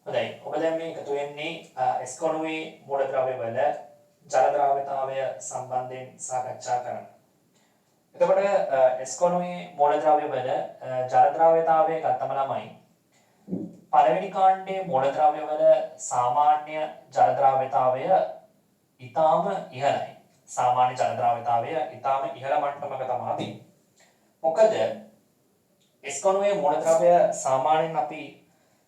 හොඳයි. ඔබ දැන් මේ එකතු වෙන්නේ S90 මූලද්‍රව්‍ය වල ජල ද්‍රාව්‍යතාවය සම්බන්ධයෙන් සාකච්ඡා කරන්න. එතකොට S90 මූලද්‍රව්‍ය වල ජල ද්‍රාව්‍යතාවය ගත්තම ළමයි පළවෙනි කාණ්ඩයේ මූලද්‍රව්‍ය වල සාමාන්‍ය ජල ද්‍රාව්‍යතාවය ඊටාම ඉහළයි. සාමාන්‍ය ජල ද්‍රාව්‍යතාවය ඊටාම ඉහළ මට්ටමක තමයි තියෙන්නේ. මොකද S90 මූලද්‍රව්‍ය සාමාන්‍යයෙන් අපි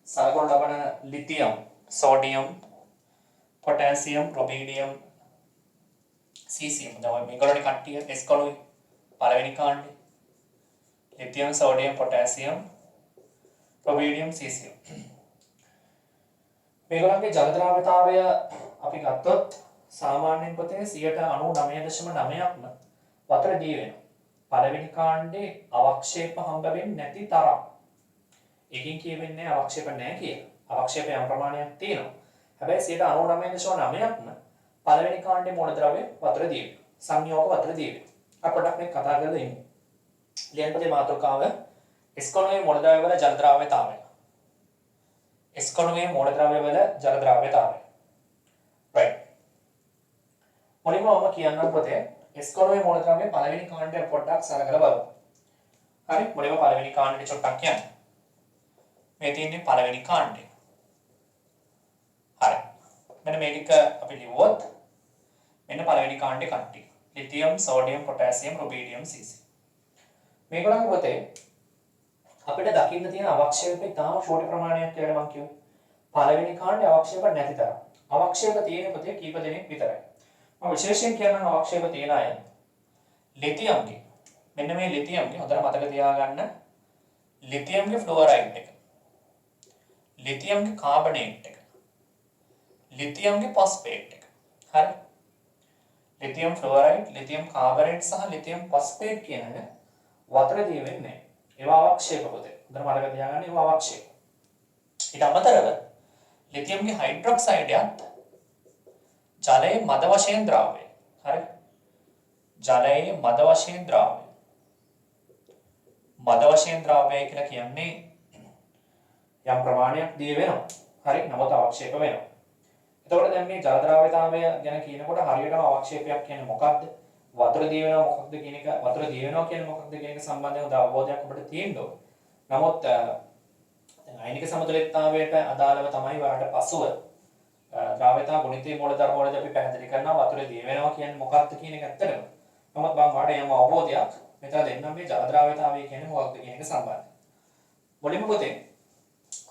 සලකනු ලබන lithium, sodium, potassium, rubidium, caesium. දැන් මේගොල්ලෝනේ කට්ටිය S90 පළවෙනි කාණ්ඩේ. Lithium, sodium, potassium, rubidium, caesium. මේගොල්ලන්ගේ ජල ද්‍රාව්‍යතාවය අපි ගත්තොත් සාමාන්‍යයෙන් පොතේ 99.9%ක්ම වතුර දී වෙනවා. පළවෙනි කාණ්ඩේ අවක්ෂේප හම්බ වෙන්නේ නැති තරම්. එකකින් කියවෙන්නේ අවක්ෂේප නැහැ කියලා. අවක්ෂේප යම් ප්‍රමාණයක් තියෙනවා. හැබැයි 99.9%ක්ම පළවෙනි කාණ්ඩේ මූලද්‍රව්‍ය වතුර දී වෙනවා. සංයෝග වතුර දී වෙනවා. අපිට මේ කතා කරලා ඉන්නේ. ලියන්නපතේ මාතෘකාව S90 මූලද්‍රව්‍ය වල ජල ද්‍රාව්‍යතාවය. S90 මූලද්‍රව්‍ය වල ජල ද්‍රාව්‍යතාවය. right. මුලින්ම ඔබ කියන්නම් පොතේ S90 මූලද්‍රව්‍ය පළවෙනි කාණ්ඩය පොඩ්ඩක් සලකලා බලමු. හරි. මුලින්ම පළවෙනි කාණ්ඩේ චුට්ටක් කියන්න. මේ තියෙන්නේ පළවෙනි කාණ්ඩය. හරි. මෙන්න මේ ටික අපි ලියුවොත් මෙන්න පළවෙනි කාණ්ඩේ කට්ටිය. Lithium, sodium, potassium, rubidium, caesium. මේගොල්ලන්ගේ පොතේ අපිට දකින්න තියෙන අවක්ෂේප ඉතාම ෂෝටි ප්‍රමාණයක් කියලා මම කිව්වා. පළවෙනි කාණ්ඩේ අවක්ෂේප නැති තරම්. අවක්ෂේප තියෙන පොතේ කීප දෙනෙක් විතරයි. මම විශේෂයෙන් කියනවා අවක්ෂේප තියෙන අය. ලිතියම්ගේ. මෙන්න මේ ලිතියම්ගේ හොඳට මතක තියාගන්න. ලිතියම්ගේ ෆ්ලුවරයිඩ් එක. ලිතියම්ගේ කාබනේට් එක. ලිතියම්ගේ ෆොස්ෆේට් එක. හරි. ලිතියම් ෆ්ලුවරයිඩ්, ලිතියම් කාබනේට් සහ ලිතියම් ෆොස්ෆේට් කියන එක වතුර දී වෙන්නේ නැහැ. ඒවා අවක්ෂේප පොතේ. හොඳට මතක තියාගන්න ඒවා අවක්ෂේප. ඊට අමතරව ලිතියම්ගේ හයිඩ්‍රොක්සයිඩයත් ජලයේ මද වශයෙන් ද්‍රව්‍යය. හරි. ජලයේ මද වශයෙන් ද්‍රව්‍යය. මද වශයෙන් ද්‍රව්‍යය කියලා කියන්නේ යම් ප්‍රමාණයක් දී වෙනවා. හරි. නමුත් අවක්ෂේප වෙනවා. එතකොට දැන් මේ ජල ද්‍රාව්‍යතාවය ගැන කියනකොට හරියටම අවක්ෂේපයක් කියන්නේ මොකක්ද? වතුර දී වෙනවා මොකක්ද කියන එක වතුර දී වෙනවා කියන්නේ මොකක්ද කියන එක සම්බන්ධව හොඳ අවබෝධයක් අපිට තියෙන්න ඕනේ. නමුත් දැන් අයනික සමතුලිතතාවයට අදාළව තමයි වලට පසුව ද්‍රාව්‍යතා ගුණිතයේ මූලධර්ම වලදී අපි පැහැදිලි කරනවා වතුර දී වෙනවා කියන්නේ මොකක්ද කියන එක ඇත්තටම. නමුත් මම වාට යම් අවබෝධයක් මෙතන දෙන්නම් මේ ජල ද්‍රාව්‍යතාවය කියන්නේ මොකක්ද කියන එක සම්බන්ධව. මුලින්ම පොතේ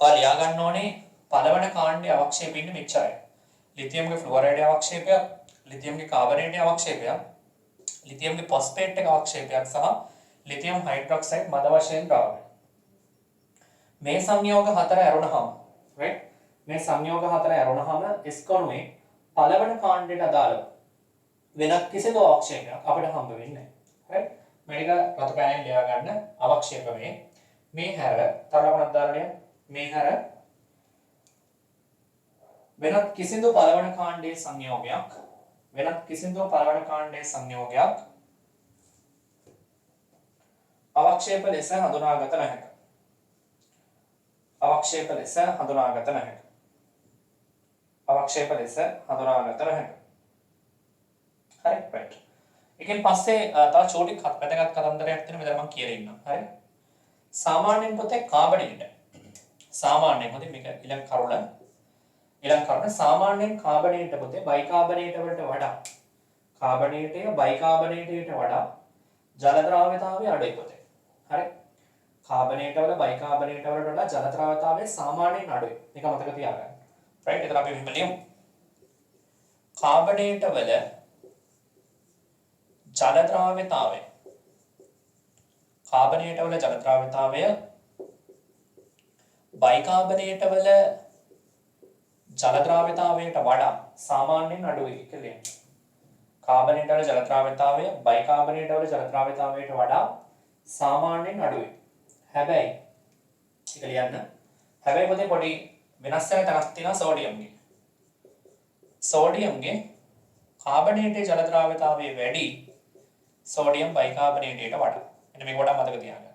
ඔයා ලියා ගන්න ඕනේ පළවන කාණ්ඩයේ අවක්ෂේප ඉන්නේ මෙච්චරයි. ලිතියම්ගේ ෆ්ලුවරයිඩ් අවක්ෂේපයක්, ලිතියම්ගේ කාබනේට් අවක්ෂේපයක්, ලිතියම්ගේ ෆොස්ෆේට් එක අවක්ෂේපයක් සහ ලිතියම් හයිඩ්‍රොක්සයිඩ් මද වශයෙන් ද්‍රව්‍යය. මේ සංයෝග හතර ඇරුණාම right මේ සංයෝග හතර ඇරුණාම S90 පළවන කාණ්ඩයට අදාළව වෙනත් කිසිදු අවක්ෂේපයක් අපිට හම්බ වෙන්නේ නැහැ. right මේක රතු පෑනෙන් ලියා ගන්න අවක්ෂේප මේ හැර තරමක් දාලා මේ හැර වෙනත් කිසිදු පළවන කාණ්ඩයේ සංයෝගයක් අවක්ෂේප ලෙස හඳුනාගත නැහැ. අවක්ෂේප ලෙස හඳුනාගත නැහැ. හරි right. එකෙන් පස්සේ තව චෝටි වැදගත් කතන්දරයක් තියෙන මෙතන මම කියලා ඉන්නම්. හරි. සාමාන්‍යයෙන් පොතේ කාබනේට සාමාන්‍යයෙන් පොතේ මේක ඊළඟ කරුණ සාමාන්‍යයෙන් කාබනේට පොතේ බයිකාබනේට වලට වඩා බයිකාබනේටයට වඩා ජල ද්‍රාව්‍යතාවය අඩුයි පොතේ. හරි. කාබනේට වල බයිකාබනේට වලට වඩා ජල ද්‍රාව්‍යතාවය සාමාන්‍යයෙන් අඩුයි. මේක මතක තියාගන්න. right. එතන අපි මෙහෙම ලියමු. කාබනේට වල ජල ද්‍රාව්‍යතාවය බයිකාබනේට වල ජල ද්‍රාව්‍යතාවයට වඩා සාමාන්‍යයෙන් අඩුයි කියලා කියනවා. කාබනේට වල ජල ද්‍රාව්‍යතාවය බයිකාබනේට වල ජල ද්‍රාව්‍යතාවයට වඩා සාමාන්‍යයෙන් අඩුයි. හැබැයි ඒක ලියන්න. හැබැයි පොතේ පොඩි වෙනස් වෙන තැනක් තියෙනවා සෝඩියම්ගේ. සෝඩියම්ගේ කාබනේටේ ජල ද්‍රාව්‍යතාවය වැඩි සෝඩියම් බයිකාබනේටයට වඩා. මෙන්න මේක වඩා මතක තියාගන්න.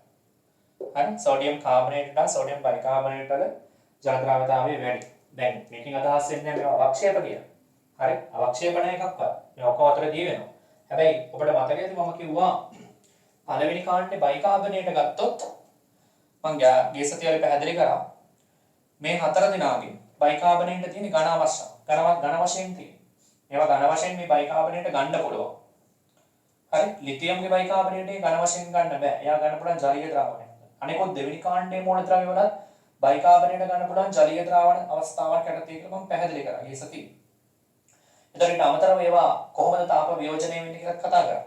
හරි. සෝඩියම් කාබනේටට සෝඩියම් බයිකාබනේට වල ජල ද්‍රාව්‍යතාවය වැඩි. දැන් මේකෙන් අදහස් වෙන්නේ මේ අවක්ෂේප කියලා. හරි? අවක්ෂේපණ එකක්වත් මේ ඔක්කොම අතර දී වෙනවා. හැබැයි ඔබට මතකයිද මම කිව්වා පළවෙනි කාණ්ඩේ බයිකාබනේට ගත්තොත් මම ගිය සතියේ පැහැදිලි කරා මේ හතර දිනාගෙන් බයිකාබනේට තියෙන ඝන අවශ්‍ය ඝන වශයෙන් තියෙන. ඒවා ඝන වශයෙන් මේ බයිකාබනේට ගන්න පුළුවන්. හරි? ලිතියම්ගේ බයිකාබනේට ඝන වශයෙන් ගන්න බෑ. එයා ගන්න පුළුවන් ජලීය ද්‍රාවණය. අනිකොත් දෙවෙනි කාණ්ඩයේ මූල ද්‍රව්‍ය වලත් බයිකාබනේට ගන්න පුළුවන් ජලීය ද්‍රාවණ අවස්ථාවක් යටතේ කියලා මම පැහැදිලි කරා ගිය සතියේ. එතකොට අමතරව ඒවා කොහොමද තාප වියෝජනය වෙන්නේ කියලා කතා කරා.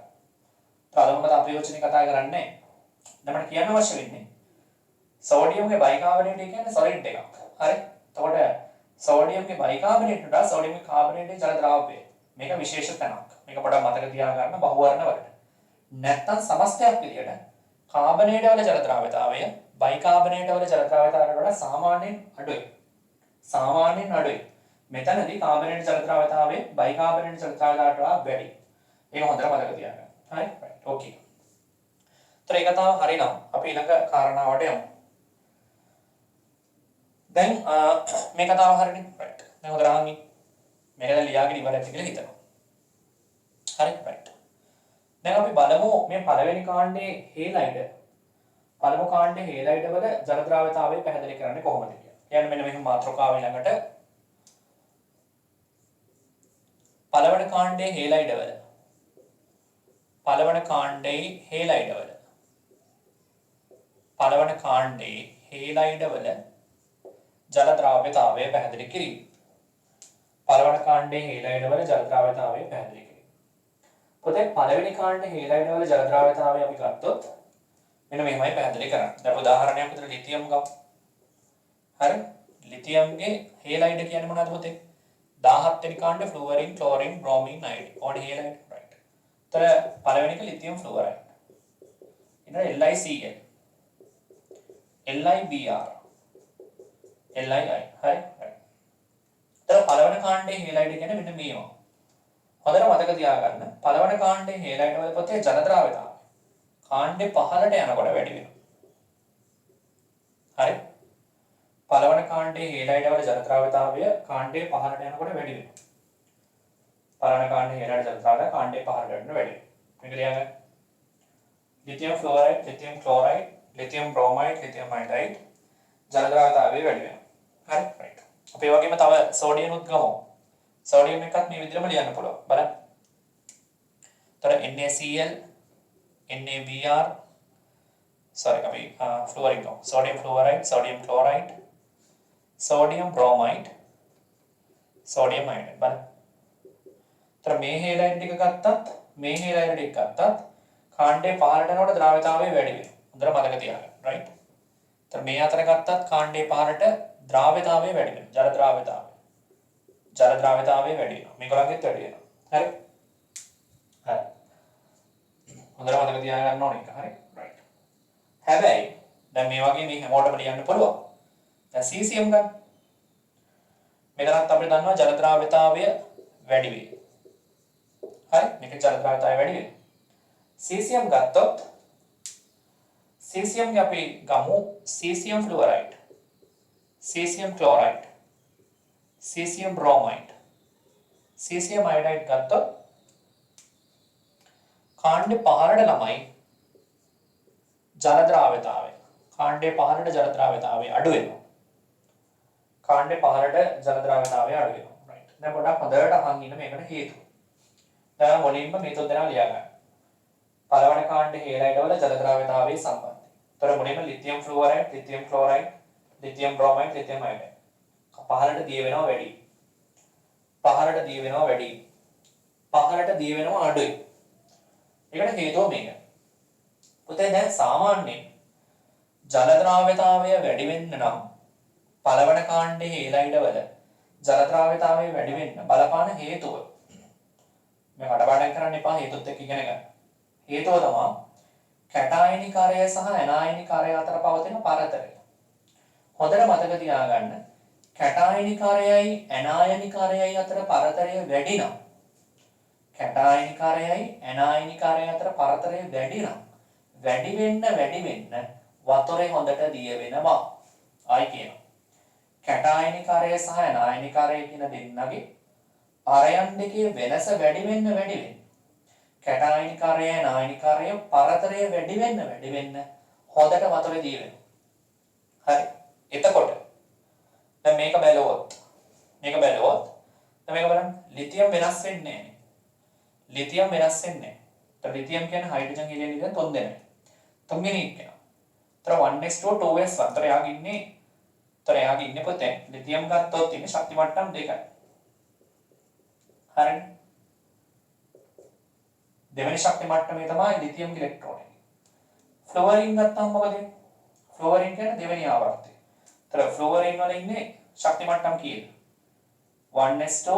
ප්‍රාථමික තාප වියෝජනය කතා කරන්නේ නැහැ. මට කියන්න අවශ්‍ය වෙන්නේ සෝඩියම්ගේ බයිකාබනේට් කියන්නේ සොලිඩ් එකක්. හරි? එතකොට සෝඩියම්ගේ බයිකාබනේට් වල සෝඩියම්ගේ කාබනේටේ ජල ද්‍රාවකය. මේක විශේෂ තැනක්. මේක පොඩ්ඩක් මතක තියාගන්න බහුවර්ණ වලට. නැත්තම් සමස්තයක් විදියට කාබනේට වල ජල ද්‍රාව්‍යතාවය බයිකාබනේට වල ජල ද්‍රාව්‍යතාවයට වඩා සාමාන්‍යයෙන් අඩුයි. සාමාන්‍යයෙන් අඩුයි. මෙතනදී කාබනේට ජල ද්‍රාව්‍යතාවය බයිකාබනේට ජල ද්‍රාව්‍යතාවයට වඩා වැඩි. ඒක හොඳට මතක තියාගන්න. හරි? රයිට්. ඕකේ. ඒතර ඒක තමයි හරිනම් අපි ඊළඟ කාරණාවට යමු. දැන් මේ කතාව හරිනේ. රයිට්. දැන් හොඳට අහන්න. මේක දැන් ලියාගෙන ඉවරයි කියලා හිතනවා. හරි? රයිට්. දැන් අපි බලමු මේ පළවෙනි කාණ්ඩයේ හේලයිඩ් පළමු කාණ්ඩයේ හේලයිඩ් වල ජල ද්‍රාව්‍යතාවය පැහැදිලි කරන්නේ කොහොමද කියලා. කියන්නේ මෙන්න මෙහෙම මාතෘකාව ඊළඟට පළවන කාණ්ඩයේ හේලයිඩ් වල පළවන කාණ්ඩයේ හේලයිඩ් වල පළවන කාණ්ඩයේ හේලයිඩ් වල ජල ද්‍රාව්‍යතාවය පැහැදිලි කිරීම. පළවන කාණ්ඩයේ හේලයිඩ් වල ජල ද්‍රාව්‍යතාවය පැහැදිලි කිරීම. පොතේ පළවෙනි කාණ්ඩයේ හේලයිඩ් වල ජල ද්‍රාව්‍යතාවය අපි ගත්තොත් මෙන්න මෙහෙමයි පැහැදිලි කරන්නේ. දැන් උදාහරණයක් විදිහට ලිතියම් ගමු. හරි? ලිතියම්ගේ හේලයිඩ් කියන්නේ මොනවද පොතේ? 17 වෙනි කාණ්ඩේ ෆ්ලුවරින්, ක්ලෝරින්, බ්‍රෝමින්, අයඩින්. ඕනේ හේලයිඩ්. රයිට්. ඒතර පළවෙනි එක ලිතියම් ෆ්ලුවරයිඩ්. ඊට LiCl, LiBr, LiI. හරි? රයිට්. ඒතර පළවෙනි කාණ්ඩේ හේලයිඩ් කියන්නේ මෙන්න මේවා. හොඳට මතක තියාගන්න. පළවෙනි කාණ්ඩේ හේලයිඩ් වල පොතේ ජල ද්‍රාව්‍යතාවය කාණ්ඩේ පහළට යනකොට වැඩි වෙනවා. හරි? පළවන කාණ්ඩයේ හේලයිඩ් වල ජල ද්‍රාව්‍යතාවය කාණ්ඩේ පහළට යනකොට වැඩි වෙනවා. පළවන කාණ්ඩයේ හේලයිඩ් ජල ද්‍රාව්‍යතාවය කාණ්ඩේ පහළට යනකොට වැඩි වෙනවා. මේක ලියගන්න. Lithium fluoride, lithium chloride, lithium bromide, lithium iodide ජල ද්‍රාව්‍යතාවය වැඩි වෙනවා. හරි? රයිට්. අපි ඒ වගේම තව සෝඩියම් උත් ගමු. සෝඩියම් එකත් මේ විදිහටම ලියන්න පුළුවන්. බලන්න. තර NaCl, NaBr, අපි fluorine ගමු. sodium fluoride, sodium chloride, sodium bromide, sodium iodide බලන්න. තර මේ හේලයිඩ් එක ගත්තත් මේ හේලයිඩ් එක ගත්තත් කාණ්ඩේ පහළට යනකොට ද්‍රාව්‍යතාවය වැඩි වෙනවා. හොඳට මතක තියාගන්න. right? තර මේ අතර ගත්තත් කාණ්ඩේ පහළට ද්‍රාව්‍යතාවය වැඩි වෙනවා. ජල ද්‍රාව්‍යතාවය. ජල ද්‍රාව්‍යතාවය වැඩි වෙනවා. මේගොල්ලන්ගෙත් වැඩි වෙනවා. හරි? හරි. හොඳට මතක තියාගන්න ඕනේ ඒක. හරි? right. හැබැයි දැන් මේ වගේ මේ හැමෝටම ලියන්න පුළුවන්. දැන් cesium ගන්න. මෙතනත් අපිට දන්නවා ජල ද්‍රාව්‍යතාවය වැඩි වෙයි. හරි? මේක ජල ද්‍රාව්‍යතාවය වැඩි වෙයි. cesium ගත්තොත් cesium අපි ගමු cesium fluoride, cesium chloride, cesium bromide, cesium iodide ගත්තොත් කාණ්ඩේ පහළට ළමයි ජල ද්‍රාව්‍යතාවය කාණ්ඩේ පහළට ජල ද්‍රාව්‍යතාවය අඩු වෙනවා. කාණ්ඩේ පහළට ජල ද්‍රාව්‍යතාවය අඩු වෙනවා. right. දැන් පොඩ්ඩක් හොඳට අහන් ඉන්න මේකට හේතුව. දැන් මුලින්ම මේ තුන් දෙනා ලියා ගන්න. පළවන කාණ්ඩේ හේලයිඩ් වල ජල ද්‍රාව්‍යතාවයේ සම්බන්ධය. ඒතර මුලින්ම lithium fluoride, lithium chloride, lithium bromide, lithium iodide. පහළට දිය වෙනවා වැඩි. පහළට දිය වෙනවා වැඩි. පහළට දිය වෙනවා අඩුයි. ඒකට හේතුව මේක. පුතේ දැන් සාමාන්‍යයෙන් ජල ද්‍රාව්‍යතාවය වැඩි වෙන්න නම් පළවන කාණ්ඩයේ හේලයිඩ් වල ජල ද්‍රාව්‍යතාවය වැඩි වෙන්න බලපාන හේතුව. මේ කඩපාඩම් කරන්න එපා හේතුත් එක්ක ඉගෙන ගන්න. හේතුව තමයි කැටායනිකාරය සහ ඇනායනිකාරය අතර පවතින පරතරය. හොඳට මතක තියාගන්න කැටායනිකාරයයි ඇනායනිකාරයයි අතර පරතරය වැඩි නම් කැටායනිකාරයයි ඇනායනිකාරය අතර පරතරය වැඩි නම් වැඩි වෙන්න වතුරේ හොඳට දිය වෙනවා. ආයි කියනවා. කැටායනිකාරය සහ ඇනායනිකාරය කියන දෙන්නගේ අරයන් දෙකේ වෙනස වැඩි වෙන්න කැටායනිකාරය ඇනායනිකාරය පරතරය වැඩි වෙන්න හොඳට වතුරේ දී වෙනවා. හරි. එතකොට දැන් මේක බැලුවොත් දැන් මේක බලන්න ලිතියම් වෙනස් වෙන්නේ නැහැ. ලිතියම් වෙනස් වෙන්නේ නැහැ. તો ලිතියම් කියන්නේ හයිඩ්‍රජන් හීලියම් ඉඳන් තුන් දෙනෙක්. තුන්වෙනි එක කෙනා. තර 1s2 2s1. තර එයාගේ ඉන්නේ පොතේ ලිතියම් ගත්තොත් ඉන්නේ ශක්ති මට්ටම් දෙකයි. හරිනේ. දෙවෙනි ශක්ති මට්ටමේ තමයි ලිතියම් ඉලෙක්ට්‍රෝන එක. ෆ්ලෝරින් ගත්තාම මොකද වෙන්නේ? ෆ්ලෝරින් කියන්නේ දෙවෙනි ආවර්තය. තර ෆ්ලෝරින් වල ඉන්නේ ශක්ති මට්ටම් කීයද? 1s2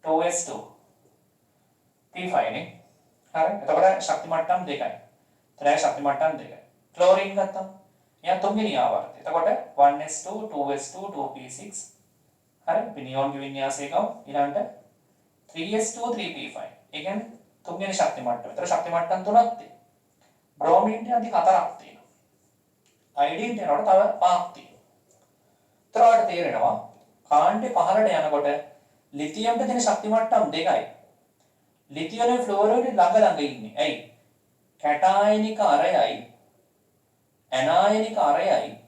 2s2 P5 නේ. හරි. එතකොට ශක්ති මට්ටම් දෙකයි. තර ශක්ති මට්ටම් දෙකයි. ක්ලෝරින් ගත්තාම එයා තුන්වෙනි ආවර්තය. එතකොට 1s2 2s2 2p6 හරි. පිනියෝන්ගේ වින්‍යාසය ගමු. ඊළඟට 3s2 3p5. ඒ කියන්නේ තුන්වෙනි ශක්ති මට්ටම. එතකොට ශක්ති මට්ටම් තුනක් තියෙනවා. බ්‍රෝමීන් ට අධි හතරක් තියෙනවා. අයඩීන් යනකොට තව පහක් තියෙනවා. එතකොට තේරෙනවා කාණ්ඩේ පහළට යනකොට ලිතියම්ට දෙන ශක්ති මට්ටම් දෙකයි. ලිතියම් ෆ්ලෝරයිඩ් ළඟ ඉන්නේ. ඇයි? කැටායනික අරයයි ඇනායනික අරයයි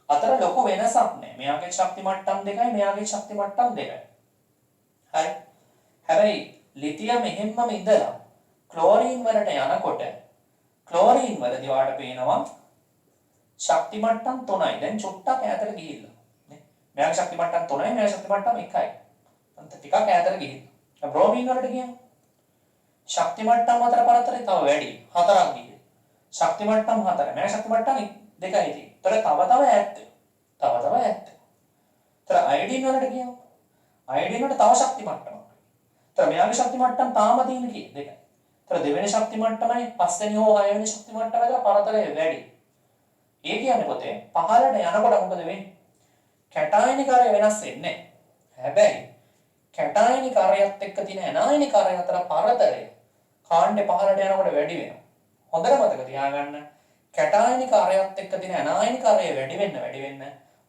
අතර ලොකු වෙනසක් නැහැ. මෙයාගේ ශක්ති මට්ටම් දෙකයි මෙයාගේ ශක්ති මට්ටම් දෙකයි. හරි. හැබැයි ලිතියම් එහෙම්මම ඉඳලා ක්ලෝරින් වලට යනකොට ක්ලෝරින් වලදී වාට පේනවා ශක්ති මට්ටම් 3යි. දැන් චුට්ටක් ඈතට ගිහිල්ලා. නේ? මෙයාගේ ශක්ති මට්ටම් 3යි මෙයාගේ ශක්ති මට්ටම් 1යි. අන්ත ටිකක් ඈතට ගිහිල්ලා. දැන් බ්‍රෝමීන් වලට ගියා. ශක්ති මට්ටම් අතර පරතරය තව වැඩි. 4ක් ගිහිල්ලා. ශක්ති මට්ටම් 4. මෙයාගේ ශක්ති මට්ටම් 2යි තියෙන්නේ. ඒතර තව ඈත්. තව ඈත්. ඒතර අයඩින් වලට ගියා. අයඩින් වලට තව ශක්ති මට්ටමක්. ඒතර මෙයාගේ ශක්ති මට්ටම් තාම තියෙන්නේ කී 2යි. ඒතර දෙවෙනි ශක්ති මට්ටමයි පස්වෙනි හෝ හයවෙනි ශක්ති මට්ටම අතර පරතරය වැඩි. ඒ කියන්නේ පොතේ පහළට යනකොට මොකද වෙන්නේ? කැටායනිකාරය වෙනස් වෙන්නේ නැහැ. හැබැයි කැටායනිකාරයත් එක්ක තියෙන ඇනායනිකාරය අතර පරතරය කාණ්ඩේ පහළට යනකොට වැඩි වෙනවා. හොඳට මතක තියාගන්න කැටායනිකාරයත් එක්ක තියෙන ඇනායනිකාරය වැඩි වෙන්න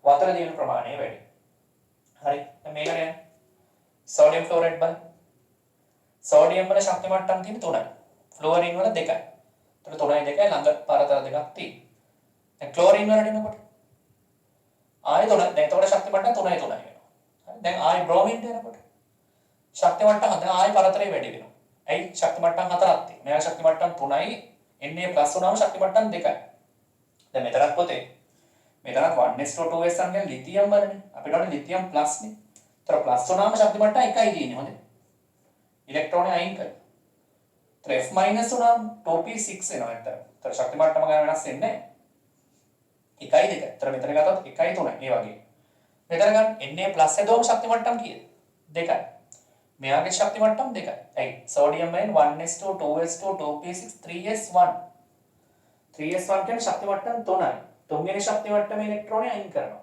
වතුර දියුණු ප්‍රමාණය වැඩි. හරි. දැන් මේකට යන්න. සෝඩියම් ක්ලෝරයිඩ් බලන්න. සෝඩියම් වල ශක්ති මට්ටම් තියෙන්නේ 3යි. ෆ්ලෝරින් වල 2යි. ඒතර 3යි 2යි ළඟ පරතර දෙකක් තියෙනවා. දැන් ක්ලෝරින් වලට එනකොට ආයෙ 3. දැන් එතකොට ශක්ති මට්ටම් 3යි වෙනවා. හරි. දැන් ආයෙ බ්‍රෝමින්ට එනකොට ශක්ති මට්ටම් දැන් ආයෙ පරතරය වැඩි වෙනවා. ඇයි? ශක්ති මට්ටම් 4ක් තියෙනවා. මෙයා ශක්ති මට්ටම් 3යි Na+ වුණාම ශක්ති මට්ටම් 2යි. දැන් මෙතනත් පොතේ මෙතනත් 1s2 2s1 කියන්නේ ලිතියම් වලනේ. අපිට ඕනේ ලිතියම් ප්ලස් නේ. ඒතර ප්ලස් වුණාම ශක්ති මට්ටම් 1යි තියෙන්නේ හොඳේ. ඉලෙක්ට්‍රෝනේ අයින් කරලා. ඒතර F- වුණාම 2p6 එනවා ඇත්තට. ඒතර ශක්ති මට්ටම ගාන වෙනස් වෙන්නේ නැහැ. 1යි 2යි. ඒතර මෙතන ගත්තොත් 1යි 3යි මේ වගේ. මෙතන ගන්න Na+ එදෝම ශක්ති මට්ටම් කීයද? 2යි. මෙයාගේ ශක්ති මට්ටම් 2යි. ඇයි? සෝඩියම් වලින් 1s2 2s2 2p6 3s1. 3s1 කියන්නේ ශක්ති මට්ටම් 3යි. තුන්වෙනි ශක්ති මට්ටමේ ඉලෙක්ට්‍රෝනේ අයින් කරනවා.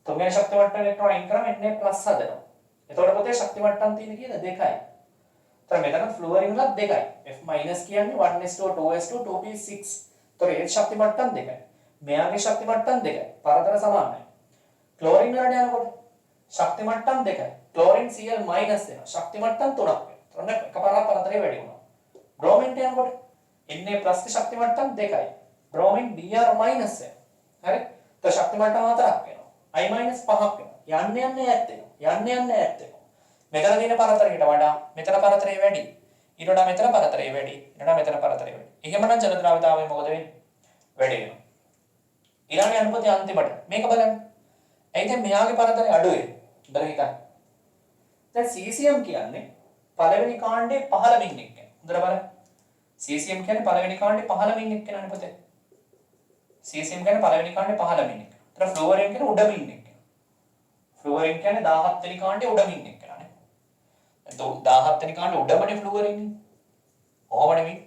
තුන්වෙනි ශක්ති මට්ටමේ ඉලෙක්ට්‍රෝන අයින් කරාම Na+ හදනවා. එතකොට පොතේ ශක්ති මට්ටම් තියෙන්නේ කීයද? 2යි. ඒතර මෙතන ෆ්ලුවරින් වලත් 2යි. F- කියන්නේ 1s2 2s2 2p6. ඒතර ඒ ශක්ති මට්ටම් 2යි. මෙයාගේ ශක්ති මට්ටම් 2යි. පරතර සමානයි. ක්ලෝරින් වලට යනකොට ශක්ති මට්ටම් 2යි. ක්ලෝරින් Cl- වෙනවා. ශක්ති මට්ටම් 3ක් වෙනවා. ඔන්න එකපාරක් පරතරය වැඩි වුණා. බ්‍රෝමින්ට යනකොට Na+ ගේ ශක්ති මට්ටම් 2යි. බ්‍රෝමින් Br- වෙනවා. හරි? તો ශක්ති මට්ටම් 4ක් වෙනවා. I- 5ක් වෙනවා. යන්න ඈත් වෙනවා. මෙතන තියෙන පරතරයට වඩා මෙතන පරතරය වැඩි. ඊට වඩා මෙතන පරතරය වැඩි. ඊට වඩා මෙතන පරතරය වැඩි. එහෙමනම් ජල ද්‍රව්‍යතාවය මොකද වෙන්නේ? වැඩි වෙනවා. ඊළඟ අනුපතේ අන්තිමට මේක බලන්න. එයි දැන් මෙයාගේ පරතරය අඩු වෙනවා. හොඳට හිතන්න. දැන් cesium කියන්නේ පළවෙනි කාණ්ඩේ 15 වෙනි එක. හොඳට බලන්න. cesium කියන්නේ පළවෙනි කාණ්ඩේ 15 වෙනි එක නේ පුතේ. cesium කියන්නේ පළවෙනි කාණ්ඩේ 15 වෙනි එක. ඒතර ෆ්ලෝරින් කියන්නේ උඩම ඉන්නේ එක. ෆ්ලෝරින් කියන්නේ 17 වෙනි කාණ්ඩේ උඩම ඉන්නේ එක නේ. 17 වෙනි කාණ්ඩේ උඩමනේ ෆ්ලෝරින් ඉන්නේ. කොහොම නෙමෙයි.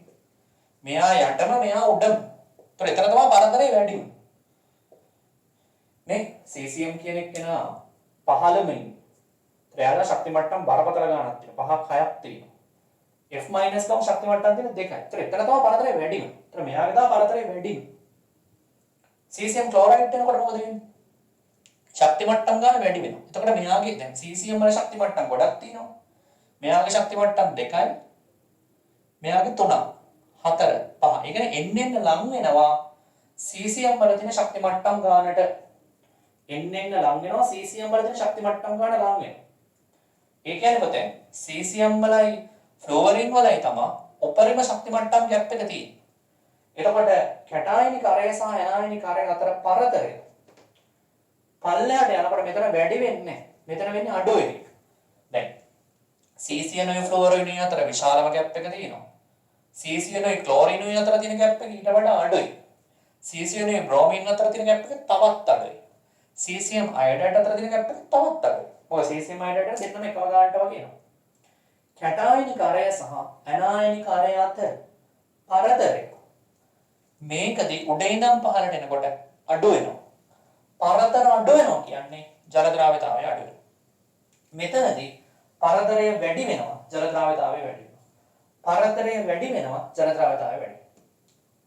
මෙයා යටම මෙයා උඩම. ඒතර එතන තමයි පරතරය වැඩි වෙන්නේ. නේ cesium කියන එක නා 15 වෙනි. එයාලා ශක්ති මට්ටම් බරපතල ගාණක් තියෙනවා. 5ක් 6ක් තියෙනවා. F- ගම ශක්ති මට්ටම් තියෙන 2යි. ඒතර එතන තමයි පරතරය වැඩි වෙන්නේ. ඒතර මෙයාගේ තමයි පරතරය වැඩි වෙන්නේ. cesium ක්ලෝරයිඩ් එනකොට මොකද වෙන්නේ? ශක්ති මට්ටම් ගන්න වැඩි වෙනවා. එතකොට මෙයාගේ දැන් CCM වල ශක්ති මට්ටම් ගොඩක් තියෙනවා. මෙයාගේ ශක්ති මට්ටම් 2යි. මෙයාගේ 3ක් 4 5. ඒ කියන්නේ එන්න ලං වෙනවා CCM වල තියෙන ශක්ති මට්ටම් ගන්නට. එන්න ලං වෙනවා CCM වල තියෙන ශක්ති මට්ටම් ගන්න ලං වෙනවා. ඒ කියන්නේ පොතේ CCM වලයි ෆ්ලෝවරින් වලයි තමයි උපරිම ශක්ති මට්ටම් ગેප් එක තියෙන්නේ. එතකොට කැටායනික අරය සහ ඇනායනික අරය අතර පරතරය පල්ලයට යනකොට මෙතන වැඩි වෙන්නේ මෙතන වෙන්නේ අඩු වෙන එක. දැන් CCM යි ෆ්ලෝරින් යි අතර විශාලම ગેප් එක තියෙනවා. CCM යි ක්ලෝරින් යි අතර තියෙන ગેප් එක ඊට වඩා අඩුයි. CCM යි බ්‍රෝමින් අතර තියෙන ગેප් එක තවත් අඩුයි. CCM අයඩයිඩ් අතර තියෙන ગેප් එක තවත් අඩුයි. ඔය CCM අයඩයිඩ් දෙන්නම එකම ගන්නට වගේ එනවා. කැටායනික අරය සහ ඇනායනික අරය අතර පරතරය මේකදී උඩ ඉඳන් පහළට එනකොට අඩු වෙනවා. පරතර අඩු වෙනවා කියන්නේ ජල ද්‍රාව්‍යතාවය අඩු වෙනවා. මෙතනදී පරතරය වැඩි වෙනවා ජල ද්‍රාව්‍යතාවය වැඩි වෙනවා. පරතරය වැඩි වෙනවා ජල ද්‍රාව්‍යතාවය වැඩි වෙනවා.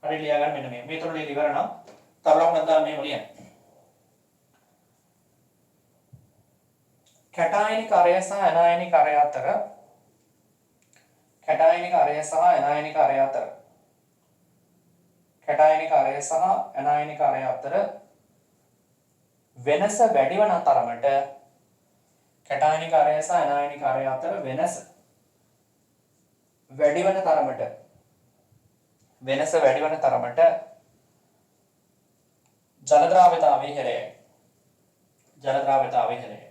හරි ලියා ගන්න මෙන්න මේ තුන ලියලා ඉවර නම් තරලක් නැත්නම් මේ මොලියන්. කැටායනික අරය සහ ඇනායනික අරය අතර කැටායනික අරය සහ ඇනායනික අරය අතර කැටායනික අරය සහ ඇනායනික අරය අතර වෙනස වැඩි වන තරමට කැටායනික අරය සහ ඇනායනික අරය අතර වෙනස වැඩි වන තරමට ජල ද්‍රාව්‍යතාවය ඉහළයයි. ජල ද්‍රාව්‍යතාවය ඉහළයයි.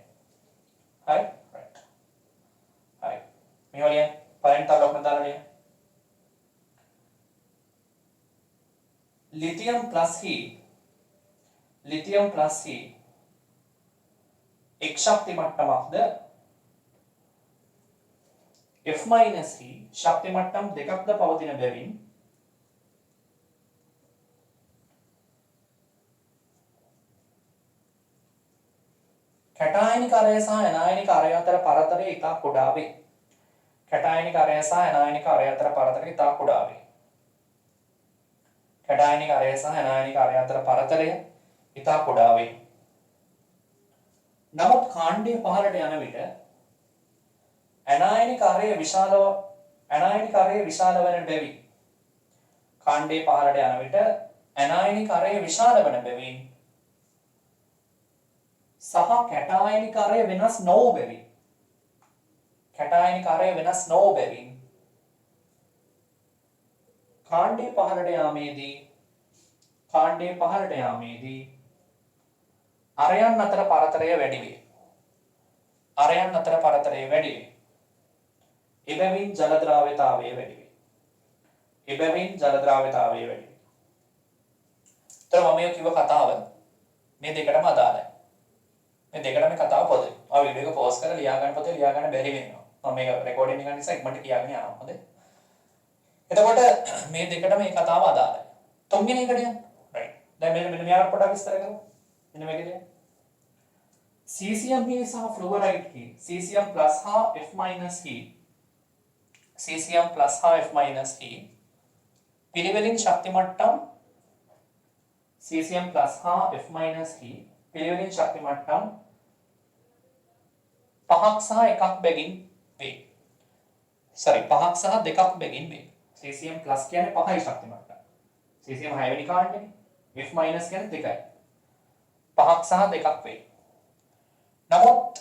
හරි? රයිට්. හරි. මේ වලින් පළවෙනි තරලක් දාලා ලියන්න. lithium plus heat එක් ශක්ති මට්ටමක්ද F minus heat ශක්ති මට්ටම් දෙකක්ද පවතින බැවින් කැටායනික අරය සහ ඇනායනික අරය අතර පරතරය ඉතා කුඩා වේ. කැටායනික අරය සහ ඇනායනික අරය අතර පරතරය ඉතා කුඩා වේ. කැටායනික අරය සහ ඇනායනික අරය අතර පරතරය ඉතා කුඩා වේ. නමුත් කාණ්ඩය පහළට යන විට ඇනායනික අරය විශාල වන බැවින් කාණ්ඩය පහළට යන විට ඇනායනික අරය විශාල වන බැවින් සහ කැටායනික අරය වෙනස් නොවූ බැවින් කාණ්ඩය පහළට යාමේදී අරයන් අතර පරතරය වැඩි වේ. එබැවින් ජල ද්‍රාව්‍යතාවය වැඩි වේ. එතකොට මම මේ කිව්ව කතාව මේ දෙකටම අදාළයි. මේ දෙකටම කතාව පොදුයි. ආ වීඩියෝ එක පෝස් කරලා ලියා ගන්න පොතේ ලියා ගන්න බැරි වෙනවා. මම මේක රෙකෝඩින් එක නිසා ඉක්මනට කියාගෙන යනවා. හොඳයි. එතකොට මේ දෙකටම මේ කතාව අදාළයි. තුන්වෙනි එකට යන්න. රයිට්. දැන් මෙන්න මෙයාට පොඩ්ඩක් විස්තර කරමු. මෙන්න මේකද CCM heat සහ fluoride heat CCM plus හා F minus heat පිළිවෙලින් ශක්ති මට්ටම් CCM plus හා F minus heat පිළිවෙලින් ශක්ති මට්ටම් 5ක් සහ 1ක් බැගින් වේ. 5ක් සහ 2ක් බැගින් වේ. CCM plus කියන්නේ 5යි ශක්ති මට්ටම්. CCM 6 වෙනි කාණ්ඩනේ. F minus කියන්නේ 2යි. 5ක් සහ 2ක් වේ. නමුත්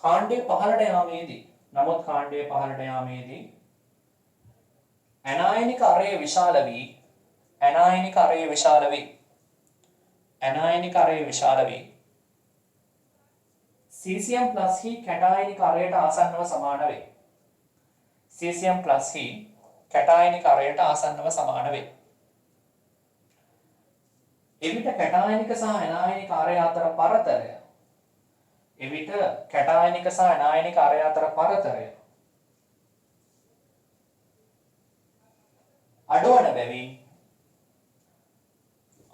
කාණ්ඩය පහළට යාමේදී ඇනායනික අරය විශාල වී CCM plus හි කැටායනික අරයට ආසන්නව සමාන වේ. එවිට කැටායනික සහ ඇනායනික අරය අතර පරතරය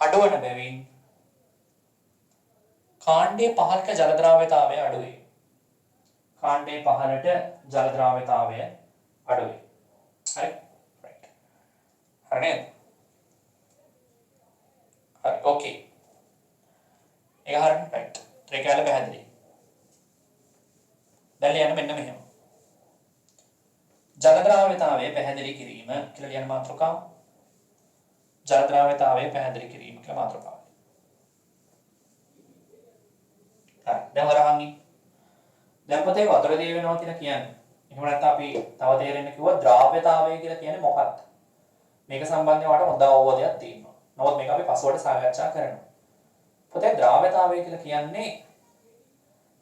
අඩුවන බැවින් කාණ්ඩයේ පහළට ජල ද්‍රාව්‍යතාවය අඩු වේ. හරි. රයිට්. හරි නේද? හරි. ඕකේ. ඒක හරියට රයිට්. ත්‍රි කැලේ පැහැදිලි. දැන් ලියන්න මෙන්න මෙහෙම. ජල ද්‍රාව්‍යතාවය පැහැදිලි කිරීම කියලා ලියන මාතෘකාව. ජල ද්‍රාව්‍යතාවය පැහැදිලි කිරීම කියලා මාතෘකාව. හරි. දැන් වරහන් දැන් පොතේ වතුර දිය වෙනවා කියලා කියන්නේ. එහෙම නැත්නම් අපි තව තේරෙන්න කිව්වා ද්‍රාව්‍යතාවය කියලා කියන්නේ මොකක්ද? මේක සම්බන්ධව වට හොඳ අවබෝධයක් තියෙනවා. නමුත් මේක අපි පසුවට සාකච්ඡා කරනවා. පොතේ ද්‍රාව්‍යතාවය කියලා කියන්නේ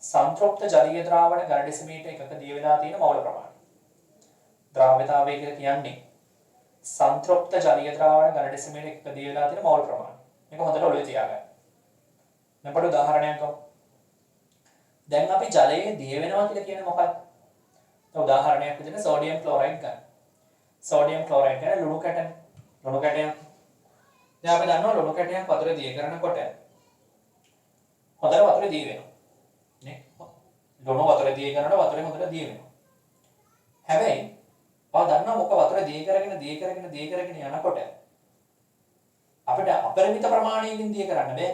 සංතෘප්ත ජලීය ද්‍රාවණ ඝන ඩෙසිමීටර් එකක දිය වෙලා තියෙන මෝල් ප්‍රමාණය. ද්‍රාව්‍යතාවය කියලා කියන්නේ සංතෘප්ත ජලීය ද්‍රාවණ ඝන ඩෙසිමීටර් එකක දිය වෙලා තියෙන මෝල් ප්‍රමාණය. මේක හොඳට ඔළුවේ තියාගන්න. දැන් පොඩි උදාහරණයක් ගමු. දැන් අපි ජලයේ දිය වෙනවා කියලා කියන්නේ මොකක්ද? උදාහරණයක් විදිහට සෝඩියම් ක්ලෝරයිඩ් ගන්න. සෝඩියම් ක්ලෝරයිඩ් කියන්නේ ලුණු කැටනේ. ලුණු කැටයක්. දැන් අපි දන්නවා ලුණු කැටයක් වතුරේ දිය කරනකොට හොඳට වතුරේ දිය වෙනවා. නේ? ලුණු වතුරේ දිය කරනකොට වතුරේ හොඳට දිය වෙනවා. හැබැයි ඔය දන්නවා මොකක් වතුරේ දිය කරගෙන යනකොට අපිට අපරිමිත ප්‍රමාණයකින් දිය කරන්න බෑ.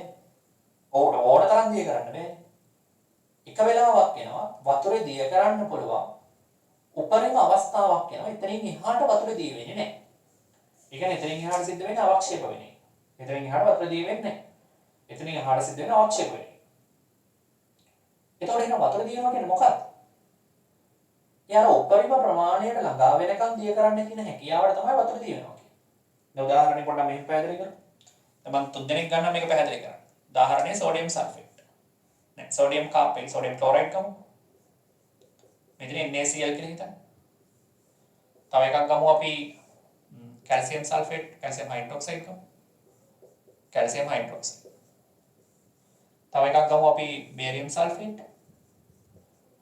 ඕන තරම් දිය කරන්න බෑ. එක වෙලාවක් එනවා වතුරේ දිය කරන්න පුළුවන් උපරිම අවස්ථාවක් එනවා එතනින් එහාට වතුරේ දිය වෙන්නේ නැහැ. ඒ කියන්නේ එතනින් එහාට සිද්ධ වෙන්නේ අවක්ෂේප වෙන්නේ. එතනින් එහාට වතුර දිය වෙන්නේ නැහැ. එතනින් එහාට සිද්ධ වෙන්නේ අවක්ෂේප වෙන්නේ. එතකොට එන වතුර දිය වෙනවා කියන්නේ මොකක්ද? යාර උපරිම ප්‍රමාණයට ළඟා වෙනකන් දිය කරන්න කියන හැකියාවට තමයි වතුර දිය වෙනවා කියන්නේ. දැන් උදාහරණයක් පොඩ්ඩක් මෙහෙම පැහැදිලි කරමු. දැන් මම තුන් දෙනෙක් ගන්නවා මේක පැහැදිලි කරන්න. උදාහරණය සෝඩියම් සල්ෆේට්. දැන් සෝඩියම් කාපේට් සෝඩියම් ක්ලෝරයිඩ් ගමු. මෙතන NaCl කියලා හිතන්න. තව එකක් ගමු අපි කැල්සියම් සල්ෆේට් කැල්සියම් හයිඩ්‍රොක්සයිඩ් ගමු. Calcium hydroxide. තව එකක් ගමු අපි බේරියම් සල්ෆේට්.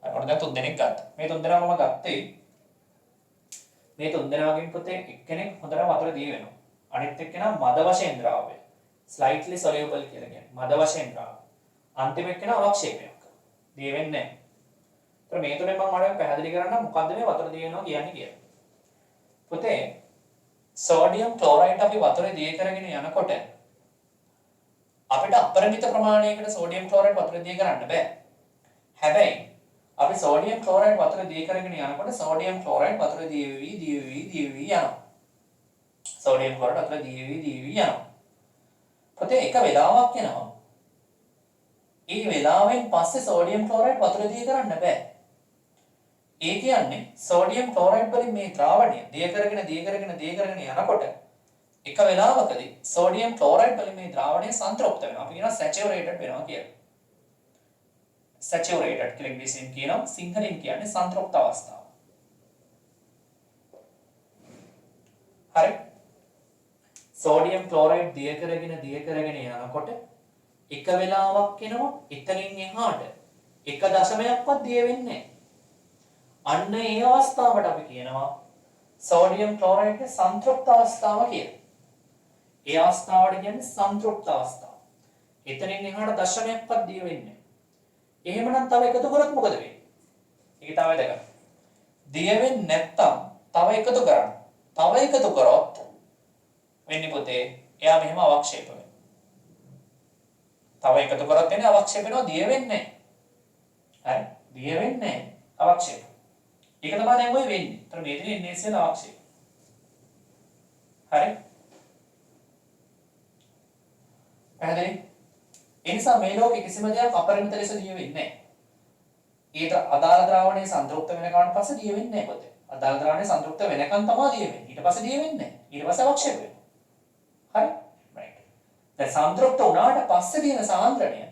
ඔන්න දැන් තුන් දෙනෙක් ගත්තා. මේ තුන් දෙනාම මම ගත්තේ මේ තුන් දෙනාගෙන් පුතේ එක්කෙනෙක් හොඳට වතුර දිය වෙනවා. අනිත් එක්කෙනා මද වශයෙන් ද්‍රාව්‍ය. slightly soluble කියලා කියන්නේ. මද වශයෙන් ද්‍රාව්‍ය. අන්තිම එක්කෙනා අවක්ෂේපයක්. දිය වෙන්නේ නැහැ. ඒතර මේ තුනේ මම ඔයාලට පැහැදිලි කරන්න මොකද්ද මේ වතුර දිය වෙනවා කියන්නේ කියලා. පුතේ සෝඩියම් ක්ලෝරයිඩ් අපි වතුරේ දිය කරගෙන යනකොට අපිට අපරිමිත ප්‍රමාණයකට සෝඩියම් ක්ලෝරයිඩ් වතුරේ දිය කරන්න බෑ. හැබැයි අපි සෝඩියම් ක්ලෝරයිඩ් වතුරේ දිය කරගෙන යනකොට සෝඩියම් ක්ලෝරයිඩ් වතුරේ දිය වෙවි යනවා. සෝඩියම් ක්ලෝරයිඩ් වතුරේ දිය වෙවි යනවා. පුතේ එක වෙලාවක් එනවා. ඒ වෙලාවෙන් පස්සේ සෝඩියම් ක්ලෝරයිඩ් වතුරේ දිය කරන්න බෑ. ඒ කියන්නේ සෝඩියම් ක්ලෝරයිඩ් වලින් මේ ද්‍රාවණය දිය කරගෙන යනකොට එක වෙලාවකදී සෝඩියම් ක්ලෝරයිඩ් වලින් මේ ද්‍රාවණය සංතෘප්ත වෙනවා. අපි කියනවා සැචුරේටඩ් වෙනවා කියලා. සැචුරේටඩ් කියලා ඉංග්‍රීසියෙන් කියනවා. සිංහලෙන් කියන්නේ සංතෘප්ත අවස්ථාව. හරි. සෝඩියම් ක්ලෝරයිඩ් දිය කරගෙන යනකොට එක වෙලාවක් එනවා එතනින් එහාට එක දශමයක්වත් දිය වෙන්නේ නැහැ. අන්න ඒ අවස්ථාවට අපි කියනවා සෝඩියම් ක්ලෝරයිඩ් සංතෘප්ත අවස්ථාව කියලා. ඒ අවස්ථාවට කියන්නේ සංතෘප්ත අවස්ථාව. එතනින් එහාට දශමයක්වත් දිය වෙන්නේ නැහැ. එහෙමනම් තව එකතු කරොත් මොකද වෙන්නේ? ඒක තමයි දෙක. දිය වෙන්නේ නැත්තම් තව එකතු කරන්න. තව එකතු කරොත් වෙන්නේ පුතේ එයා මෙහෙම අවක්ෂේප වෙනවා. තව එකතු කරොත් එන්නේ අවක්ෂේප වෙනවා දිය වෙන්නේ නැහැ. හරි. දිය වෙන්නේ නැහැ අවක්ෂේප. ඒක තමයි දැන් ඔය වෙන්නේ. ඒතර මේ දෙන්නේ NaCl අවක්ෂේප. හරි. පැහැදිලි? ඒ නිසා මේ ලෝකේ කිසිම දෙයක් අපරිමිත ලෙස දිය වෙන්නේ නැහැ. ඊට අදාළ ද්‍රාවණය සංතෘප්ත වෙනකන් පස්සේ දිය වෙන්නේ නැහැ පොතේ. අදාළ ද්‍රාවණය සංතෘප්ත වෙනකන් තමයි දිය වෙන්නේ. ඊට පස්සේ දිය වෙන්නේ නැහැ. ඊට පස්සේ අවක්ෂේප වෙනවා. හරි? රයිට්. දැන් සංතෘප්ත වුණාට පස්සේ තියෙන සාන්ද්‍රණය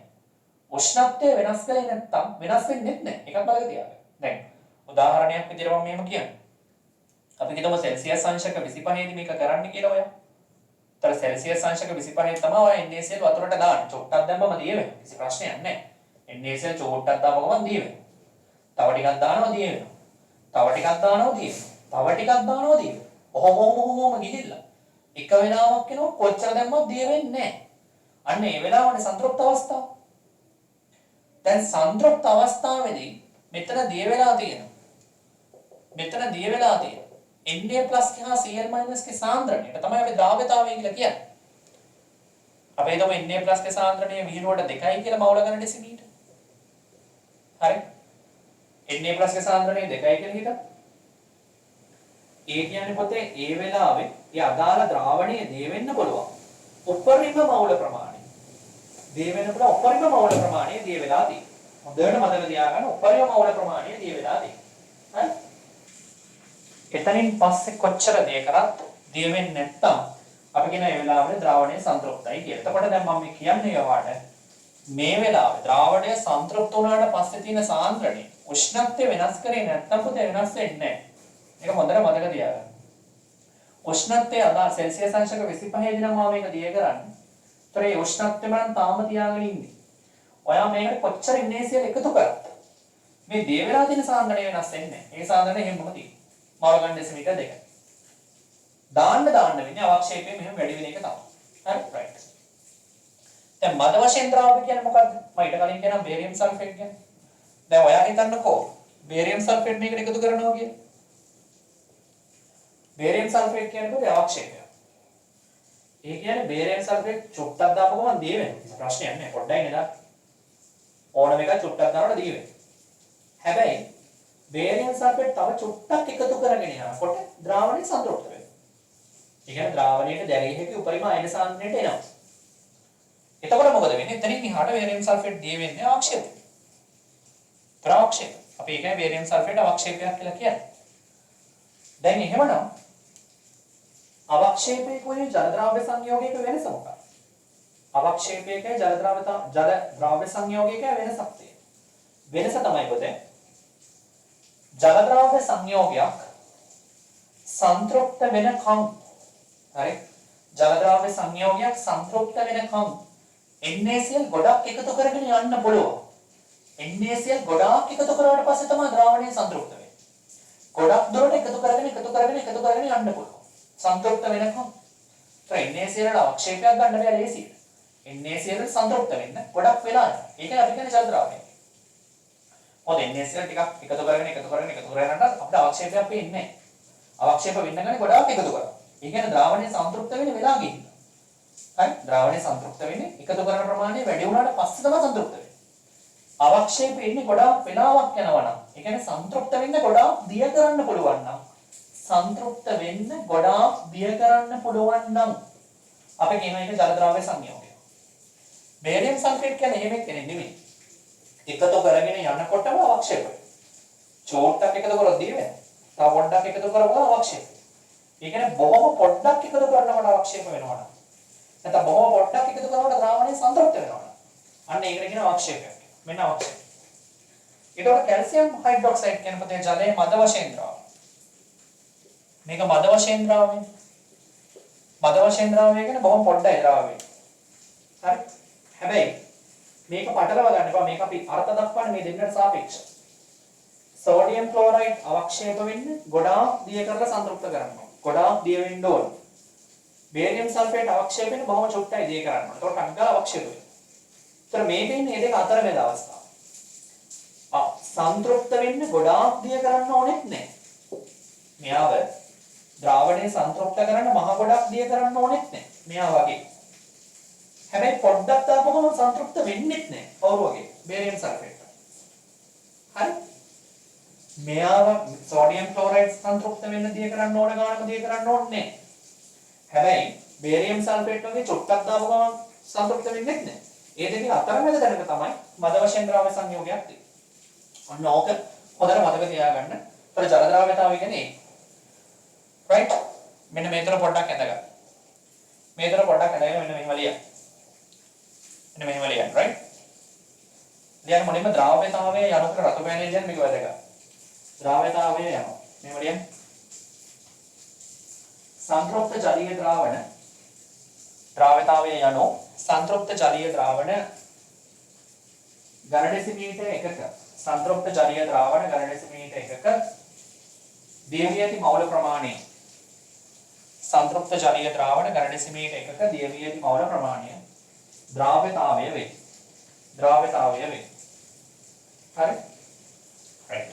උෂ්ණත්වය වෙනස් කරේ නැත්තම් වෙනස් වෙන්නේ නැහැ. ඒකත් බලක තියාගන්න. දැන් උදාහරණයක් විදිහට මම මෙහෙම කියන්නම්. අපි හිතමු සෙල්සියස් අංශක 25 දී මේක කරන්න කියලා ඔයා. තර සෙල්සියස් අංශක 25 තමයි ඔය NaCl වතුරට දාන්නේ. චොට්ටක් දැම්මම දිය වෙනවා. කිසි ප්‍රශ්නයක් නැහැ. NaCl චොට්ටක් දාපුවම දිය වෙනවා. තව ටිකක් දානවා දිය වෙනවා. තව ටිකක් දානවා දිය වෙනවා. තව ටිකක් දානවා දිය වෙනවා. ඔහොම ගිහිල්ලා එක වෙලාවක් එනවා කොච්චර දැම්මත් දිය වෙන්නේ නැහැ. අන්න ඒ වෙලාවනේ සංතෘප්ත අවස්ථාව. දැන් සංතෘප්ත අවස්ථාවේදී මෙතන දිය වෙලා තියෙනවා. මෙතන දිය වෙලා තියෙනවා. Na+ හා Cl- ගේ සාන්ද්‍රණයට තමයි අපි ද්‍රාව්‍යතාවය කියලා කියන්නේ. අපි හිතමු Na+ ගේ සාන්ද්‍රණය විහිළුවට 2යි කියලා මවුල ගන්න ඩෙසිමීටර්. හරි. Na+ ගේ සාන්ද්‍රණය 2යි කියලා හිතමු. ඒ කියන්නේ පොතේ ඒ වෙලාවේ ඒ අදාළ ද්‍රාවණයේ දේ වෙන්න පුළුවන්. උපරිම මවුල ප්‍රමාණය. දේ වෙන්න පුළුවන් උපරිම මවුල ප්‍රමාණය දේ වෙලා තියෙනවා. හොඳට මතක තියාගන්න උපරිම මවුල ප්‍රමාණය දේ වෙලා තියෙනවා. හරි. එතනින් පස්සේ කොච්චර දේ කරත් දිය වෙන්නේ නැත්තම් අපි කියන ඒ වෙලාවේ ද්‍රාවණය සන්තෘප්තයි කියලා. එතකොට දැන් මම මේ කියන්නේ ඔයාලට මේ වෙලාවේ ද්‍රාවණය සන්තෘප්ත වුණාට පස්සේ තියෙන සාන්ද්‍රණය උෂ්ණත්වය වෙනස් කරේ නැත්තම් පුතේ වෙනස් වෙන්නේ නැහැ. ඒක හොඳට මතක තියාගන්න. උෂ්ණත්වය අදා සෙල්සියස් අංශක 25 දී නම් මම මේක දිය කරන්නේ. ඒතර ඒ උෂ්ණත්වය මම තාම තියාගෙන ඉන්නේ. ඔයා මේකට කොච්චර ඉන්නේසියල් එකතු කරත් මේ දිය වෙලා තියෙන සාන්ද්‍රණය වෙනස් වෙන්නේ නැහැ. ඒ සාන්ද්‍රණය එහෙමම තියෙනවා. මවුල ගන්න ඩෙසිමීටර් 2. දාන්න වෙන්නේ අවක්ෂේපයෙන් මෙහෙම වැඩි වෙන එක තමයි. හරි රයිට්. දැන් මද වශයෙන් ද්‍රාවක කියන්නේ මොකද්ද? මම ඊට කලින් කියනවා බේරියම් සල්ෆේට් කියන්නේ. දැන් ඔයා හිතන්නකෝ බේරියම් සල්ෆේට් මේකට එකතු කරනවා කියන්නේ. බේරියම් සල්ෆේට් කියන්නේ අවක්ෂේපය. ඒ කියන්නේ බේරියම් සල්ෆේට් චුට්ටක් දාපුවම ගමන් දී වෙනවා. ප්‍රශ්නයක් නෑ. පොඩ්ඩයි නේද? ඕනම එකක් චුට්ටක් දානකොට දී වෙනවා. හැබැයි බේරියම් සල්ෆේට් තව චුට්ටක් එකතු කරගෙන යනකොට ද්‍රාවණය සන්තෘප්ත වෙනවා. ඒ කියන්නේ ද්‍රාවණයට දැරිය හැකි උපරිම අයන සාන්ද්‍රණයට එනවා. එතකොට මොකද වෙන්නේ? එතනින් එහාට බේරියම් සල්ෆේට් දී වෙන්නේ අවක්ෂේපය. ප්‍රාක්ෂේපය. අපි ඒකයි බේරියම් සල්ෆේට් අවක්ෂේපයක් කියලා කියන්නේ. දැන් එහෙමනම් අවක්ෂේපයේ ජල ද්‍රව්‍ය සංයෝගයක වෙනස මොකක්ද? අවක්ෂේපයේ ජල ද්‍රව්‍ය සංයෝගයක වෙනසක් තියෙනවා. වෙනස තමයි පොතේ ජල ද්‍රව්‍ය සංයෝගයක් සන්තෘප්ත වෙනකම් හරි ජල ද්‍රව්‍ය සංයෝගයක් සන්තෘප්ත වෙනකම් NaCl ගොඩක් එකතු කරගෙන යන්න පුළුවන්. NaCl ගොඩක් එකතු කරාට පස්සේ තමයි ද්‍රාවණය සන්තෘප්ත වෙන්නේ. ගොඩක් දුරට එකතු කරගෙන යන්න පුළුවන්. සන්තෘප්ත වෙනකම්. ඒත් NaCl වල අවක්ෂේපයක් ගන්න බැහැ ලේසියට. NaCl සන්තෘප්ත වෙන්න ගොඩක් වෙලා යනවා. ඒකයි අපි කියන්නේ ජල ද්‍රාවණය. මොකද NaCl ටිකක් එකතු කරගෙන යනකොට අපිට අවක්ෂේපයක් පේන්නේ නැහැ. අවක්ෂේප වෙන්න ගන්නේ ගොඩාක් එකතු කරලා. ඒ කියන්නේ ද්‍රාවණය සන්තෘප්ත වෙන්නේ වෙලා ගිහින්. හරි? ද්‍රාවණය සන්තෘප්ත වෙන්නේ එකතු කරන ප්‍රමාණය වැඩි වුණාට පස්සේ තමයි සන්තෘප්ත වෙන්නේ. අවක්ෂේප ඉන්නේ ගොඩාක් වෙලාවක් යනවා නම්, ඒ කියන්නේ සන්තෘප්ත වෙන්න ගොඩාක් දිය කරන්න පුළුවන් නම්, අපි කියන එක ජල ද්‍රව්‍ය සංයෝගය. බේරියම් සල්ෆේට් කියන්නේ එහෙම කෙනෙක් නෙමෙයි. එකතු කරගෙන යනකොටම අවක්ෂේප වෙනවා. චෝට්ටක් එකතු කරලා දිය වෙනවා. තව පොඩ්ඩක් එකතු කරපුවා අවක්ෂේප. ඒ කියන්නේ බොහොම පොඩ්ඩක් එකතු කරනකොට අවක්ෂේප වෙනවා. නැත්නම් බොහොම පොඩ්ඩක් එකතු කරනකොට ද්‍රාවණය සන්තෘප්ත වෙනවා. අන්න ඒකට කියන අවක්ෂේපයක්. මෙන්න අවක්ෂේපය. ඒතකොට කැල්සියම් හයිඩ්‍රොක්සයිඩ් කියන පොතේ ජලයේ මද වශයෙන් ද්‍රාවය. මේක මද වශයෙන් ද්‍රාවය. මද වශයෙන් ද්‍රාවය කියන්නේ බොහොම පොඩ්ඩයි ද්‍රාවය. හරි? හැබැයි මේක පටලවා ගන්න එපා. මේක අපි අර්ථ දක්වන්නේ මේ දෙන්නට සාපේක්ෂව. සෝඩියම් ක්ලෝරයිඩ් අවක්ෂේප වෙන්නේ ගොඩාක් දිය කරලා සන්තෘප්ත කරනවා. ගොඩාක් දිය වෙන්න ඕන. බේරියම් සල්ෆේට් අවක්ෂේප වෙන්නේ බොහොම චුට්ටයි දිය කරනවා. ඒකට අංගල අවක්ෂේප වෙනවා. ඒතර මේකේ ඉන්නේ මේ දෙක අතර මැද අවස්ථාව. සන්තෘප්ත වෙන්න ගොඩාක් දිය කරන්න ඕනෙත් නැහැ. මෙයාව ද්‍රාවණය සන්තෘප්ත කරන්න මහ ගොඩක් දිය කරන්න ඕනෙත් නැහැ. මෙයා වගේ. හැබැයි පොඩ්ඩක් දාපුවම සන්තෘප්ත වෙන්නෙත් නැහැ. කවුරු වගේ? Barium sulphate. හරි? මෙයාව සෝඩියම් ක්ලෝරයිඩ් සන්තෘප්ත වෙන්න දිය කරන්න ඕන ගානක දිය කරන්න ඕනේ නැහැ. හැබැයි බේරියම් සල්ෆේට් වගේ චුට්ටක් දාපුවම සන්තෘප්ත වෙන්නෙත් නැහැ. ඒ දෙකේ අතරමැද දැනක තමයි මද වශයෙන් ද්‍රව්‍ය සංයෝගයක් තියෙන්නේ. ඔන්න ඕක හොඳට මතක තියාගන්න. ඒතර ජල ද්‍රව්‍යතාවය කියන්නේ right මෙන්න මේතර පොඩ්ඩක් ඇඳගන්න. මේතර පොඩ්ඩක් ඇඳගෙන මෙන්න මෙහෙම ලියන්න. මෙන්න මෙහෙම ලියන්න right. ලියන්න මොනින්ම ද්‍රව්‍යතාවය යනකොට රතු පෑනේ ලියන්න මේක වැදගත්. ද්‍රව්‍යතාවය යනවා. මෙහෙම ලියන්න. සංතෘප්ත ජලීය ද්‍රාවණ ද්‍රව්‍යතාවය යනෝ संतृप्त जलीय द्रावण घन डेसिमीटर एकक संतृप्त जलीय द्रावण घन डेसिमीटर एकक दिव्यति मौल प्रमाणे संतृप्त जलीय द्रावण घन डेसिमीटर एकक दिव्यति मौल प्रमाणे द्राव्यतावय वे हरि राइट